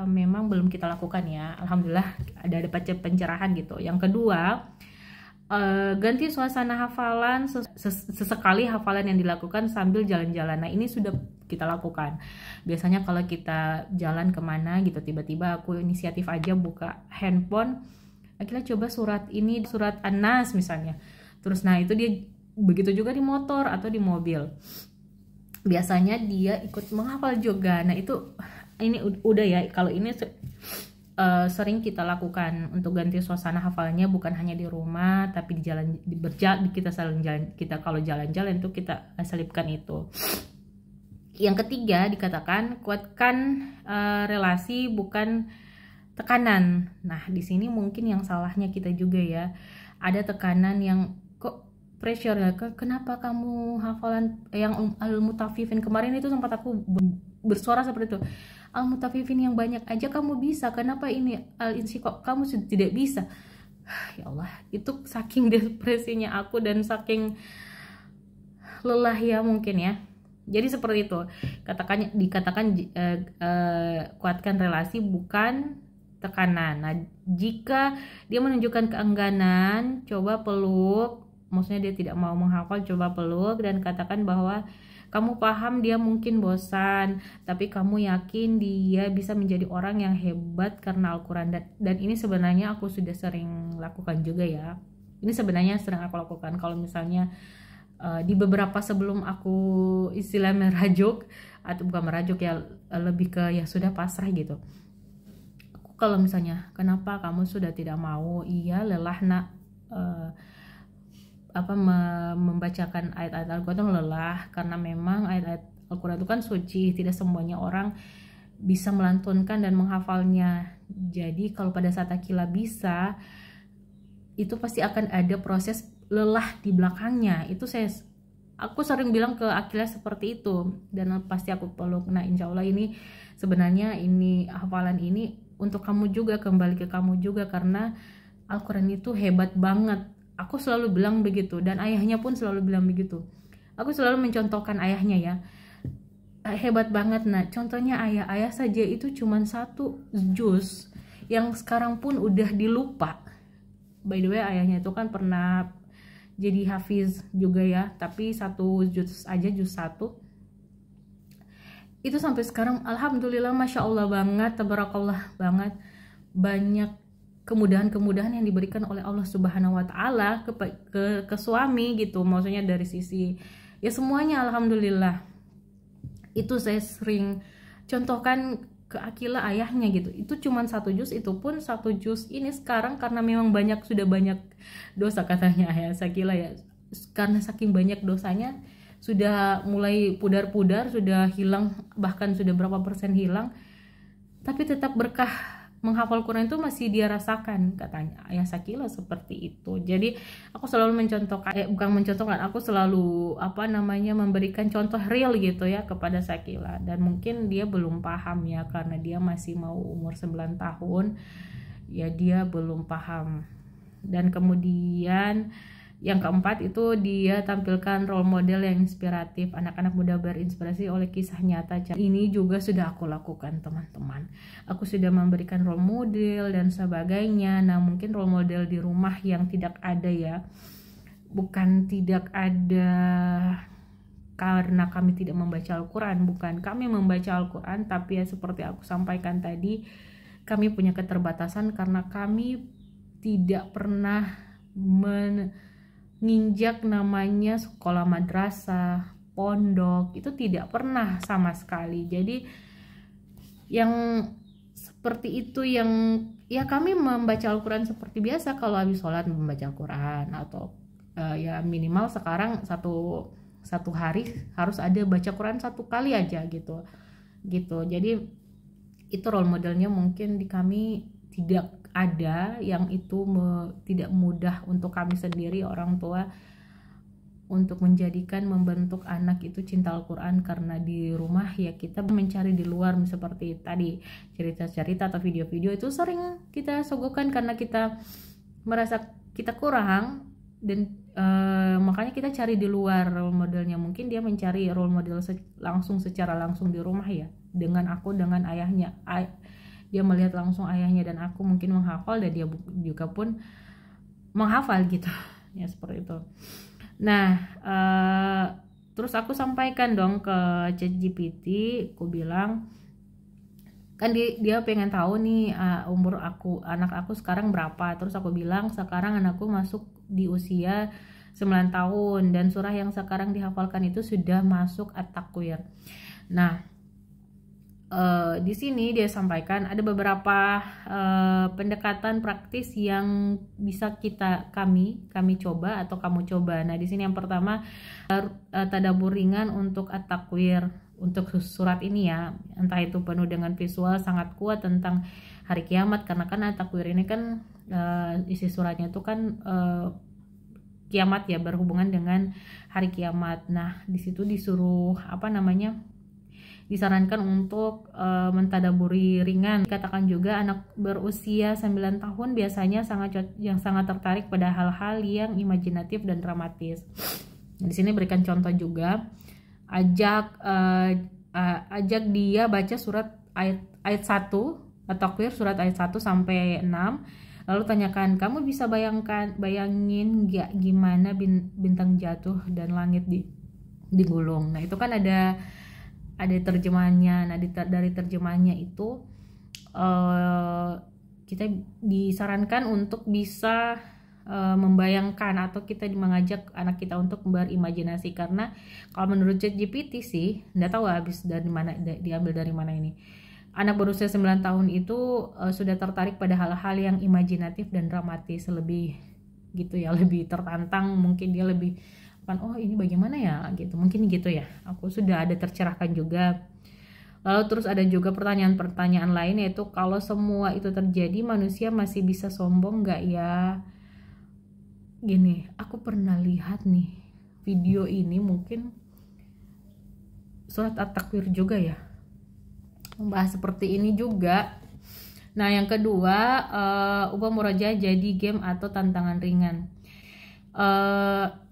memang belum kita lakukan ya. Alhamdulillah ada pencerahan gitu. Yang kedua, ganti suasana hafalan, sesekali hafalan yang dilakukan sambil jalan-jalan. Nah ini sudah kita lakukan. Biasanya kalau kita jalan kemana gitu, tiba-tiba aku inisiatif aja buka handphone, akhirnya coba surat ini, surat An-Nas misalnya. Terus nah itu dia begitu juga di motor atau di mobil. Biasanya dia ikut menghafal juga. Nah itu ini udah ya, kalau ini sering kita lakukan untuk ganti suasana hafalannya, bukan hanya di rumah tapi di jalan, kita saling jalan, kita kalau jalan-jalan itu kita selipkan itu. Yang ketiga dikatakan kuatkan relasi bukan tekanan. Nah di sini mungkin yang salahnya kita juga ya, ada tekanan yang kok pressure ya, kenapa kamu hafalan yang Al-Mutaffifin kemarin itu sempat aku bersuara seperti itu, Al-Mutaffifin yang banyak aja kamu bisa, kenapa ini Al-Insyiqaq kamu tidak bisa? Ya Allah, itu saking depresinya aku dan saking lelah ya mungkin ya. Jadi seperti itu, dikatakan kuatkan relasi bukan tekanan. Nah jika dia menunjukkan keengganan, coba peluk, maksudnya dia tidak mau menghafal, coba peluk dan katakan bahwa kamu paham dia mungkin bosan, tapi kamu yakin dia bisa menjadi orang yang hebat karena Al-Quran. Dan ini sebenarnya aku sudah sering lakukan juga ya. Ini sebenarnya sering aku lakukan kalau misalnya di beberapa sebelum aku istilah merajuk, atau bukan merajuk ya, lebih ke ya sudah pasrah gitu. Aku kalau misalnya, kenapa kamu sudah tidak mau? Iya lelah nak, membacakan ayat-ayat Al-Quran itu lelah, karena memang ayat-ayat Al-Quran itu kan suci, tidak semuanya orang bisa melantunkan dan menghafalnya. Jadi kalau pada saat Akila bisa, itu pasti akan ada proses lelah di belakangnya. Itu aku sering bilang ke Akila seperti itu, dan pasti aku peluk. Nah insya Allah ini sebenarnya ini hafalan ini untuk kamu juga, kembali ke kamu juga, karena Al-Quran itu hebat banget. Aku selalu bilang begitu, dan ayahnya pun selalu bilang begitu. Aku selalu mencontohkan ayahnya ya, hebat banget. Nah contohnya ayah saja itu cuma 1 juz yang sekarang pun udah dilupa. By the way ayahnya itu kan pernah jadi hafiz juga ya, tapi 1 juz aja, juz 1 itu sampai sekarang alhamdulillah, masya Allah banget, tabarakallah banget, banyak kemudahan-kemudahan yang diberikan oleh Allah Subhanahu wa taala ke suami gitu. Maksudnya dari sisi ya semuanya alhamdulillah. Itu saya sering contohkan ke Akila ayahnya gitu. Itu cuma 1 juz, itu pun 1 juz ini sekarang karena memang sudah banyak dosa katanya ayah Akila ya. Karena saking banyak dosanya sudah mulai pudar-pudar, sudah hilang, bahkan sudah berapa persen hilang. Tapi tetap berkah menghafal Quran itu masih dia rasakan, katanya ayah Sakila seperti itu. Jadi aku selalu mencontohkan, aku selalu memberikan contoh real gitu ya kepada Sakila. Dan mungkin dia belum paham ya, karena dia masih mau umur 9 tahun ya, dia belum paham. Dan kemudian yang keempat itu dia tampilkan role model yang inspiratif. Anak-anak muda berinspirasi oleh kisah nyata. Ini juga sudah aku lakukan teman-teman. Aku sudah memberikan role model dan sebagainya. Nah mungkin role model di rumah yang tidak ada ya, bukan tidak ada karena kami tidak membaca Al-Quran, bukan, kami membaca Al-Quran, tapi ya seperti aku sampaikan tadi, kami punya keterbatasan karena kami tidak pernah menginjak namanya sekolah madrasah, pondok, itu tidak pernah sama sekali. Jadi yang seperti itu, yang ya kami membaca Al-Quran seperti biasa, kalau habis sholat membaca Al-Quran, atau ya minimal sekarang satu hari harus ada baca Quran 1 kali aja gitu. Jadi itu role modelnya mungkin di kami tidak ada, yang itu tidak mudah untuk kami sendiri orang tua untuk membentuk anak itu cinta Al-Quran, karena di rumah ya kita mencari di luar, seperti tadi cerita-cerita atau video-video itu sering kita sogokan karena kita merasa kita kurang, dan makanya kita cari di luar role modelnya. Mungkin dia mencari role model secara langsung di rumah ya, dengan ayahnya. Dia melihat langsung ayahnya dan aku mungkin menghafal, dan dia juga pun menghafal gitu. ya seperti itu. Nah terus aku sampaikan dong ke ChatGPT, aku bilang kan dia pengen tahu nih umur anak aku sekarang berapa. Terus aku bilang sekarang anakku masuk di usia 9 tahun dan surah yang sekarang dihafalkan itu sudah masuk At-Takwir. Nah di sini dia sampaikan ada beberapa pendekatan praktis yang bisa kami coba atau kamu coba. Nah di sini yang pertama tadabbur ringan untuk At-Takwir. Untuk surat ini ya, entah itu penuh dengan visual sangat kuat tentang hari kiamat, karena kan At-Takwir ini kan isi suratnya itu kan kiamat ya, berhubungan dengan hari kiamat. Nah di situ disuruh disarankan untuk mentadaburi ringan. Katakan juga anak berusia 9 tahun biasanya sangat tertarik pada hal-hal yang imajinatif dan dramatis. Di sini berikan contoh juga, ajak dia baca surat ayat 1 At-Takwir surat ayat 1 sampai 6. Lalu tanyakan, kamu bisa bayangin gak gimana bintang jatuh dan langit digulung. Nah itu kan ada terjemahannya. Nah dari terjemahannya itu kita disarankan untuk bisa membayangkan, atau kita mengajak anak kita untuk berimajinasi. Karena kalau menurut ChatGPT sih, nggak tahu habis dari mana, diambil dari mana ini, anak berusia 9 tahun itu sudah tertarik pada hal-hal yang imajinatif dan dramatis, lebih gitu ya, lebih tertantang. Mungkin dia lebih oh ini bagaimana ya gitu, mungkin gitu ya. Aku sudah ada tercerahkan juga. Lalu terus ada juga pertanyaan-pertanyaan lain, yaitu kalau semua itu terjadi, manusia masih bisa sombong nggak ya? Gini, aku pernah lihat nih video ini, mungkin surat At-Takwir juga ya, membahas seperti ini juga. Nah yang kedua, ubah murajaah jadi game atau tantangan ringan.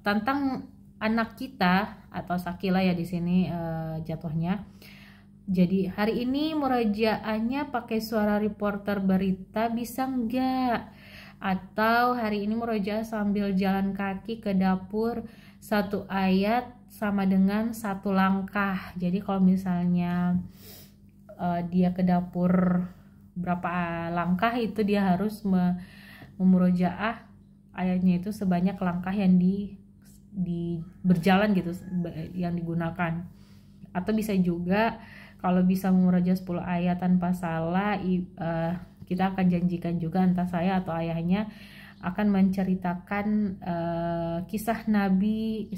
Tantang anak kita atau Sakila ya di sini jatuhnya. Jadi hari ini murajaahnya pakai suara reporter berita, bisa nggak? Atau hari ini murojaah sambil jalan kaki ke dapur, 1 ayat sama dengan 1 langkah. Jadi kalau misalnya dia ke dapur berapa langkah, itu dia harus memurojaah ayatnya itu sebanyak langkah yang di berjalan gitu yang digunakan. Atau bisa juga kalau bisa memurojaah 10 ayat tanpa salah, kita akan janjikan juga entah saya atau ayahnya akan menceritakan kisah Nabi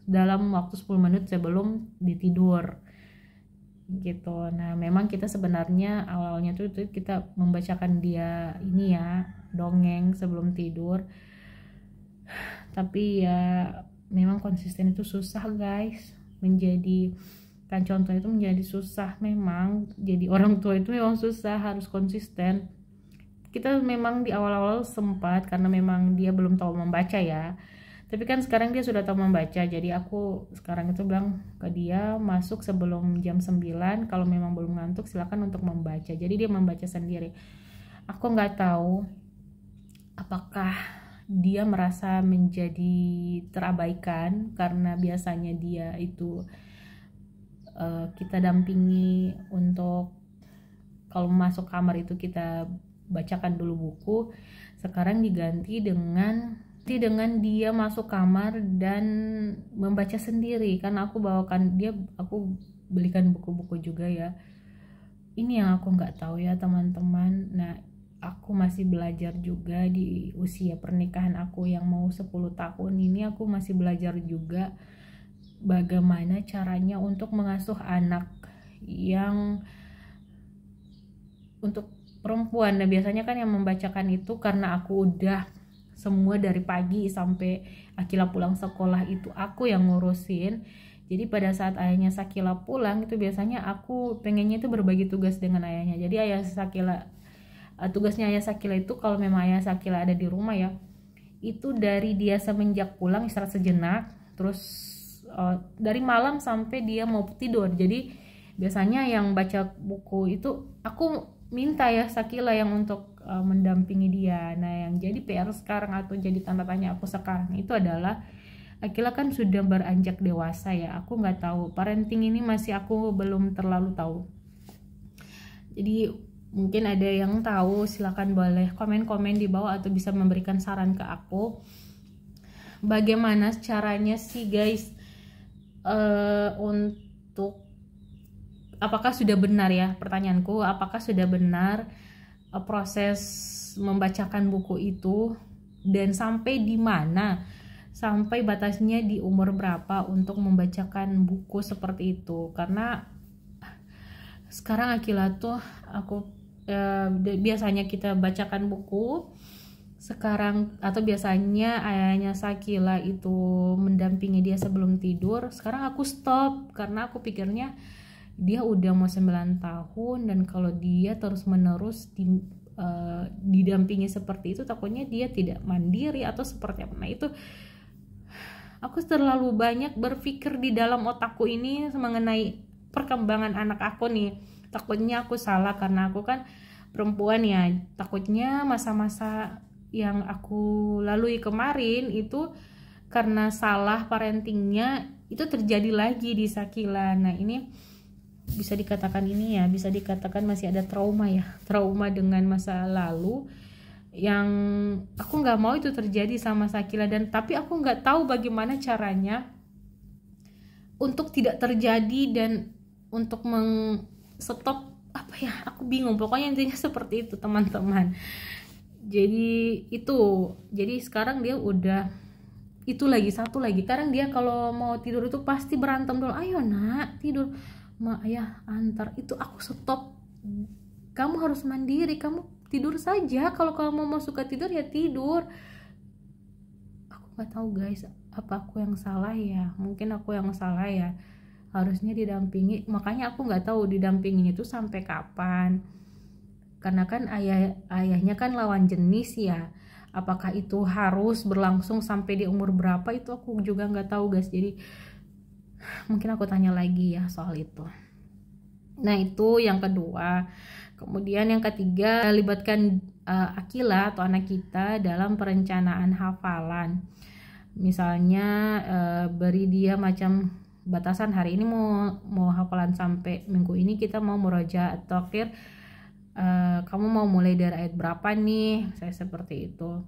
dalam waktu 10 menit sebelum ditidur gitu. Nah memang kita sebenarnya awalnya tuh kita membacakan dia ini ya, dongeng sebelum tidur, tapi ya memang konsisten itu susah guys. Kan contoh itu menjadi susah memang. Jadi orang tua itu memang susah, harus konsisten. Kita memang di awal-awal sempat, karena memang dia belum tahu membaca ya. Tapi kan sekarang dia sudah tahu membaca. Jadi aku sekarang itu bilang ke dia, masuk sebelum jam 9, kalau memang belum ngantuk silakan untuk membaca. Jadi dia membaca sendiri. Aku nggak tahu apakah dia merasa menjadi terabaikan, karena biasanya dia itu kita dampingi untuk kalau masuk kamar itu kita bacakan dulu buku. Sekarang diganti dengan dia masuk kamar dan membaca sendiri. Karena aku belikan buku-buku juga ya. Ini yang aku nggak tahu ya teman-teman. Nah aku masih belajar juga di usia pernikahan aku yang mau 10 tahun ini. Aku masih belajar juga bagaimana caranya untuk mengasuh anak yang untuk perempuan. Nah biasanya kan yang membacakan itu, karena aku udah semua dari pagi sampai Akila pulang sekolah itu aku yang ngurusin. Jadi pada saat ayahnya Sakila pulang itu biasanya aku pengennya itu berbagi tugas dengan ayahnya. Jadi tugasnya ayah Sakila itu, kalau memang ayah Sakila ada di rumah ya, itu dari dia semenjak pulang istirahat sejenak, terus dari malam sampai dia mau tidur. Jadi biasanya yang baca buku itu aku minta ya Sakila yang untuk mendampingi dia. Nah, yang jadi PR sekarang atau jadi tanda tanya aku sekarang itu adalah Akila kan sudah beranjak dewasa ya. Aku nggak tahu, parenting ini masih aku belum terlalu tahu. Jadi mungkin ada yang tahu, silakan boleh komen-komen di bawah atau bisa memberikan saran ke aku. Bagaimana caranya sih guys untuk, apakah sudah benar ya, pertanyaanku, apakah sudah benar proses membacakan buku itu, dan sampai di mana, sampai batasnya di umur berapa untuk membacakan buku seperti itu. Karena sekarang Akila tuh biasanya kita bacakan buku sekarang, atau biasanya ayahnya Sakila itu mendampingi dia sebelum tidur. Sekarang aku stop karena aku pikirnya dia udah mau 9 tahun, dan kalau dia terus menerus didampingi seperti itu, takutnya dia tidak mandiri atau seperti apa. Nah itu aku terlalu banyak berpikir di dalam otakku ini mengenai perkembangan anak aku nih. Takutnya aku salah karena aku kan perempuan ya. Takutnya masa-masa yang aku lalui kemarin itu karena salah parentingnya itu terjadi lagi di Sakila. Nah ini bisa dikatakan bisa dikatakan masih ada trauma ya, trauma dengan masa lalu yang aku nggak mau itu terjadi sama Sakila. Dan tapi aku nggak tahu bagaimana caranya untuk tidak terjadi dan untuk stop apa ya, aku bingung, pokoknya intinya seperti itu teman-teman. Jadi sekarang dia udah itu lagi, satu lagi, sekarang dia kalau mau tidur itu pasti berantem dulu, ayo nak tidur, ma ayah antar. Itu aku stop, kamu harus mandiri, kamu tidur saja, kalau kamu mau suka tidur ya tidur. Aku nggak tahu guys, apa aku yang salah ya, mungkin aku yang salah ya, harusnya didampingi. Makanya aku nggak tahu didampinginya itu sampai kapan, karena kan ayahnya kan lawan jenis ya. Apakah itu harus berlangsung sampai di umur berapa, itu aku juga nggak tahu guys. Jadi mungkin aku tanya lagi ya soal itu. Nah itu yang kedua. Kemudian yang ketiga, libatkan Akila atau anak kita dalam perencanaan hafalan. Misalnya beri dia macam batasan, hari ini mau hafalan sampai minggu ini kita mau murojaah atau akhir, kamu mau mulai dari ayat berapa nih, saya seperti itu.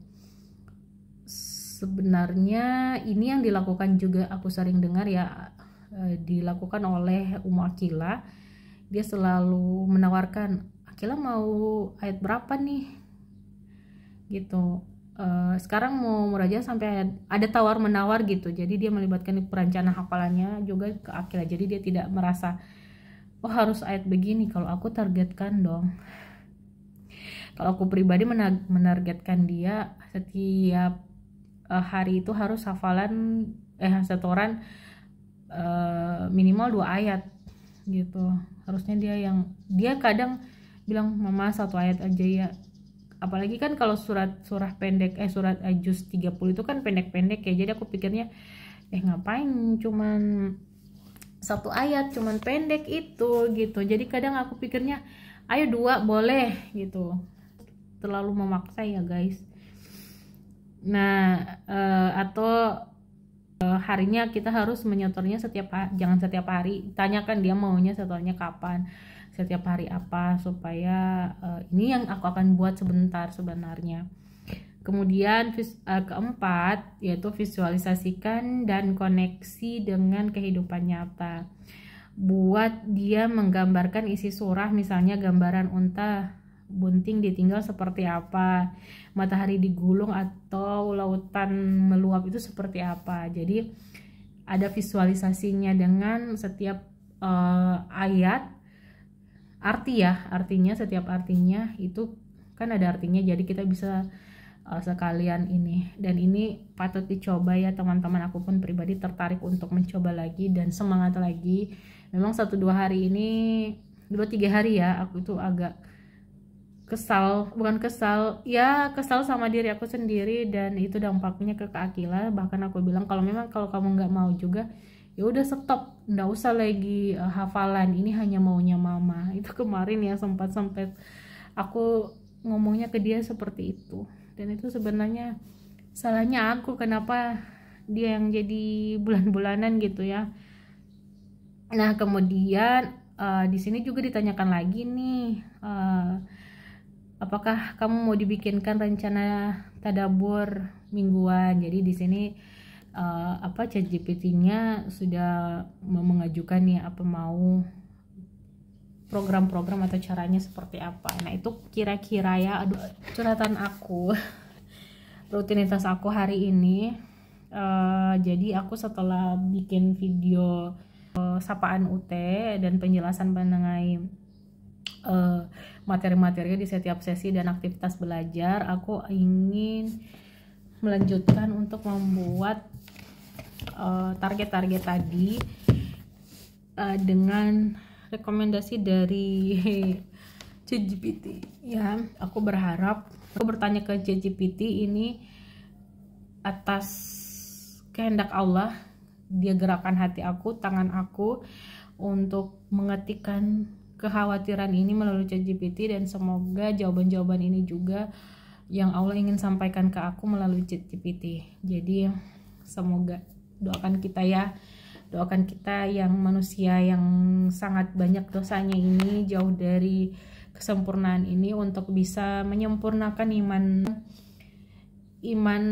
Sebenarnya ini yang dilakukan juga, aku sering dengar ya, dilakukan oleh Ummu Akila. Dia selalu menawarkan, Akila mau ayat berapa nih gitu. Sekarang mau murojaah sampai ada tawar menawar gitu. Jadi dia melibatkan perencanaan hafalannya juga ke Akila. Jadi dia tidak merasa harus ayat begini. Kalau aku targetkan dong. Kalau aku pribadi menargetkan dia setiap hari itu harus hafalan setoran minimal 2 ayat gitu. Harusnya dia kadang bilang, mama 1 ayat aja ya. Apalagi kan kalau surat pendek surat juz 30 itu kan pendek-pendek ya. Jadi aku pikirnya ngapain cuman 1 ayat, cuman pendek itu gitu. Jadi kadang aku pikirnya ayo 2 boleh gitu. Terlalu memaksa ya guys. Nah atau harinya kita harus menyetornya jangan setiap hari. Tanyakan dia maunya setornya kapan, setiap hari apa, supaya ini yang aku akan buat sebenarnya. Kemudian keempat yaitu visualisasikan dan koneksi dengan kehidupan nyata. Buat dia menggambarkan isi surah, misalnya gambaran unta bunting ditinggal seperti apa, matahari digulung atau lautan meluap itu seperti apa. Jadi ada visualisasinya dengan setiap ayat, artinya setiap artinya itu kan ada artinya, jadi kita bisa sekalian ini. Dan ini patut dicoba ya teman-teman. Aku pun pribadi tertarik untuk mencoba lagi dan semangat lagi. Memang 1-2 hari ini, 2-3 hari ya, aku itu agak kesal sama diri aku sendiri, dan itu dampaknya ke Akila. Bahkan aku bilang kalau kamu nggak mau juga ya udah stop, nggak usah lagi hafalan, ini hanya maunya mama. Itu kemarin ya sempat aku ngomongnya ke dia seperti itu. Dan itu sebenarnya salahnya aku, kenapa dia yang jadi bulan-bulanan gitu ya. Nah kemudian di sini juga ditanyakan lagi nih, apakah kamu mau dibikinkan rencana tadabbur mingguan. Jadi di sini ChatGPT-nya sudah mengajukan nih apa mau program-program atau caranya seperti apa. Nah itu kira-kira ya, curhatan aku rutinitas aku hari ini. Jadi aku setelah bikin video sapaan UT dan penjelasan mengenai materi-materi di setiap sesi dan aktivitas belajar, aku ingin melanjutkan untuk membuat target-target tadi dengan rekomendasi dari ChatGPT ya. Aku bertanya ke ChatGPT ini atas kehendak Allah. Dia gerakan hati aku, tangan aku untuk mengetikkan kekhawatiran ini melalui ChatGPT, dan semoga jawaban-jawaban ini juga yang Allah ingin sampaikan ke aku melalui ChatGPT. Jadi semoga doakan kita ya, doakan kita yang manusia yang sangat banyak dosanya ini, jauh dari kesempurnaan ini, untuk bisa menyempurnakan iman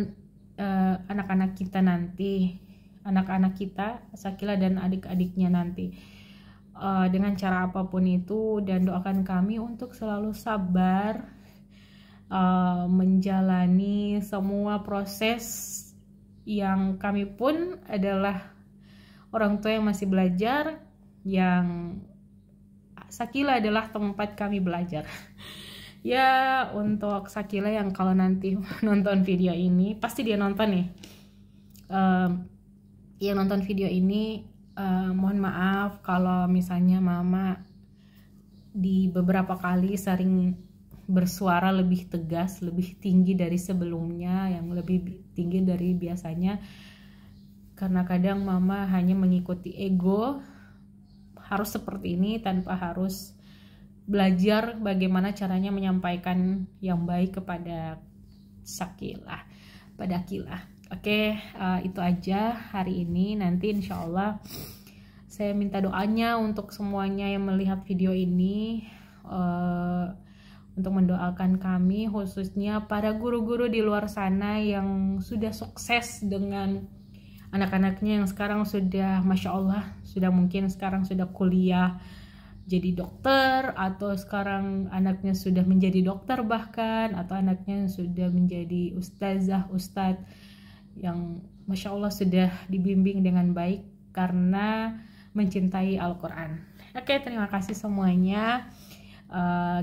anak-anak kita nanti, anak-anak kita, Sakila dan adik-adiknya nanti, dengan cara apapun itu. Dan doakan kami untuk selalu sabar menjalani semua proses, yang kami pun adalah orang tua yang masih belajar, yang Sakila adalah tempat kami belajar. Ya, untuk Sakila yang kalau nanti nonton video ini, pasti dia nonton nih, yang nonton video ini, mohon maaf kalau misalnya mama di beberapa kali sering bersuara lebih tegas, lebih tinggi dari sebelumnya, yang lebih tinggi dari biasanya, karena kadang mama hanya mengikuti ego, harus seperti ini tanpa harus belajar bagaimana caranya menyampaikan yang baik kepada Sakila, pada Akila. Oke, itu aja hari ini. Nanti insya Allah saya minta doanya untuk semuanya yang melihat video ini, untuk mendoakan kami, khususnya para guru-guru di luar sana yang sudah sukses dengan anak-anaknya yang sekarang sudah, Masya Allah, sudah mungkin sekarang sudah kuliah jadi dokter, atau sekarang anaknya sudah menjadi dokter bahkan, atau anaknya sudah menjadi ustazah, ustadz, yang Masya Allah sudah dibimbing dengan baik karena mencintai Al-Quran. Oke, terima kasih semuanya.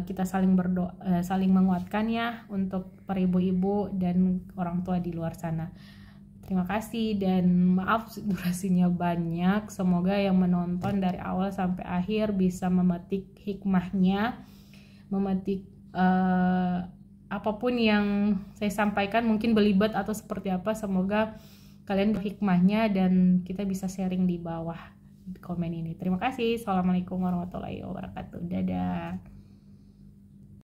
Kita saling berdoa, saling menguatkan ya untuk para ibu-ibu dan orang tua di luar sana. Terima kasih, dan maaf durasinya banyak. Semoga yang menonton dari awal sampai akhir bisa memetik hikmahnya, memetik apapun yang saya sampaikan, mungkin belibet atau seperti apa. Semoga kalian hikmahnya dan kita bisa sharing di bawah komen ini. Terima kasih. Assalamualaikum warahmatullahi wabarakatuh. Dadah.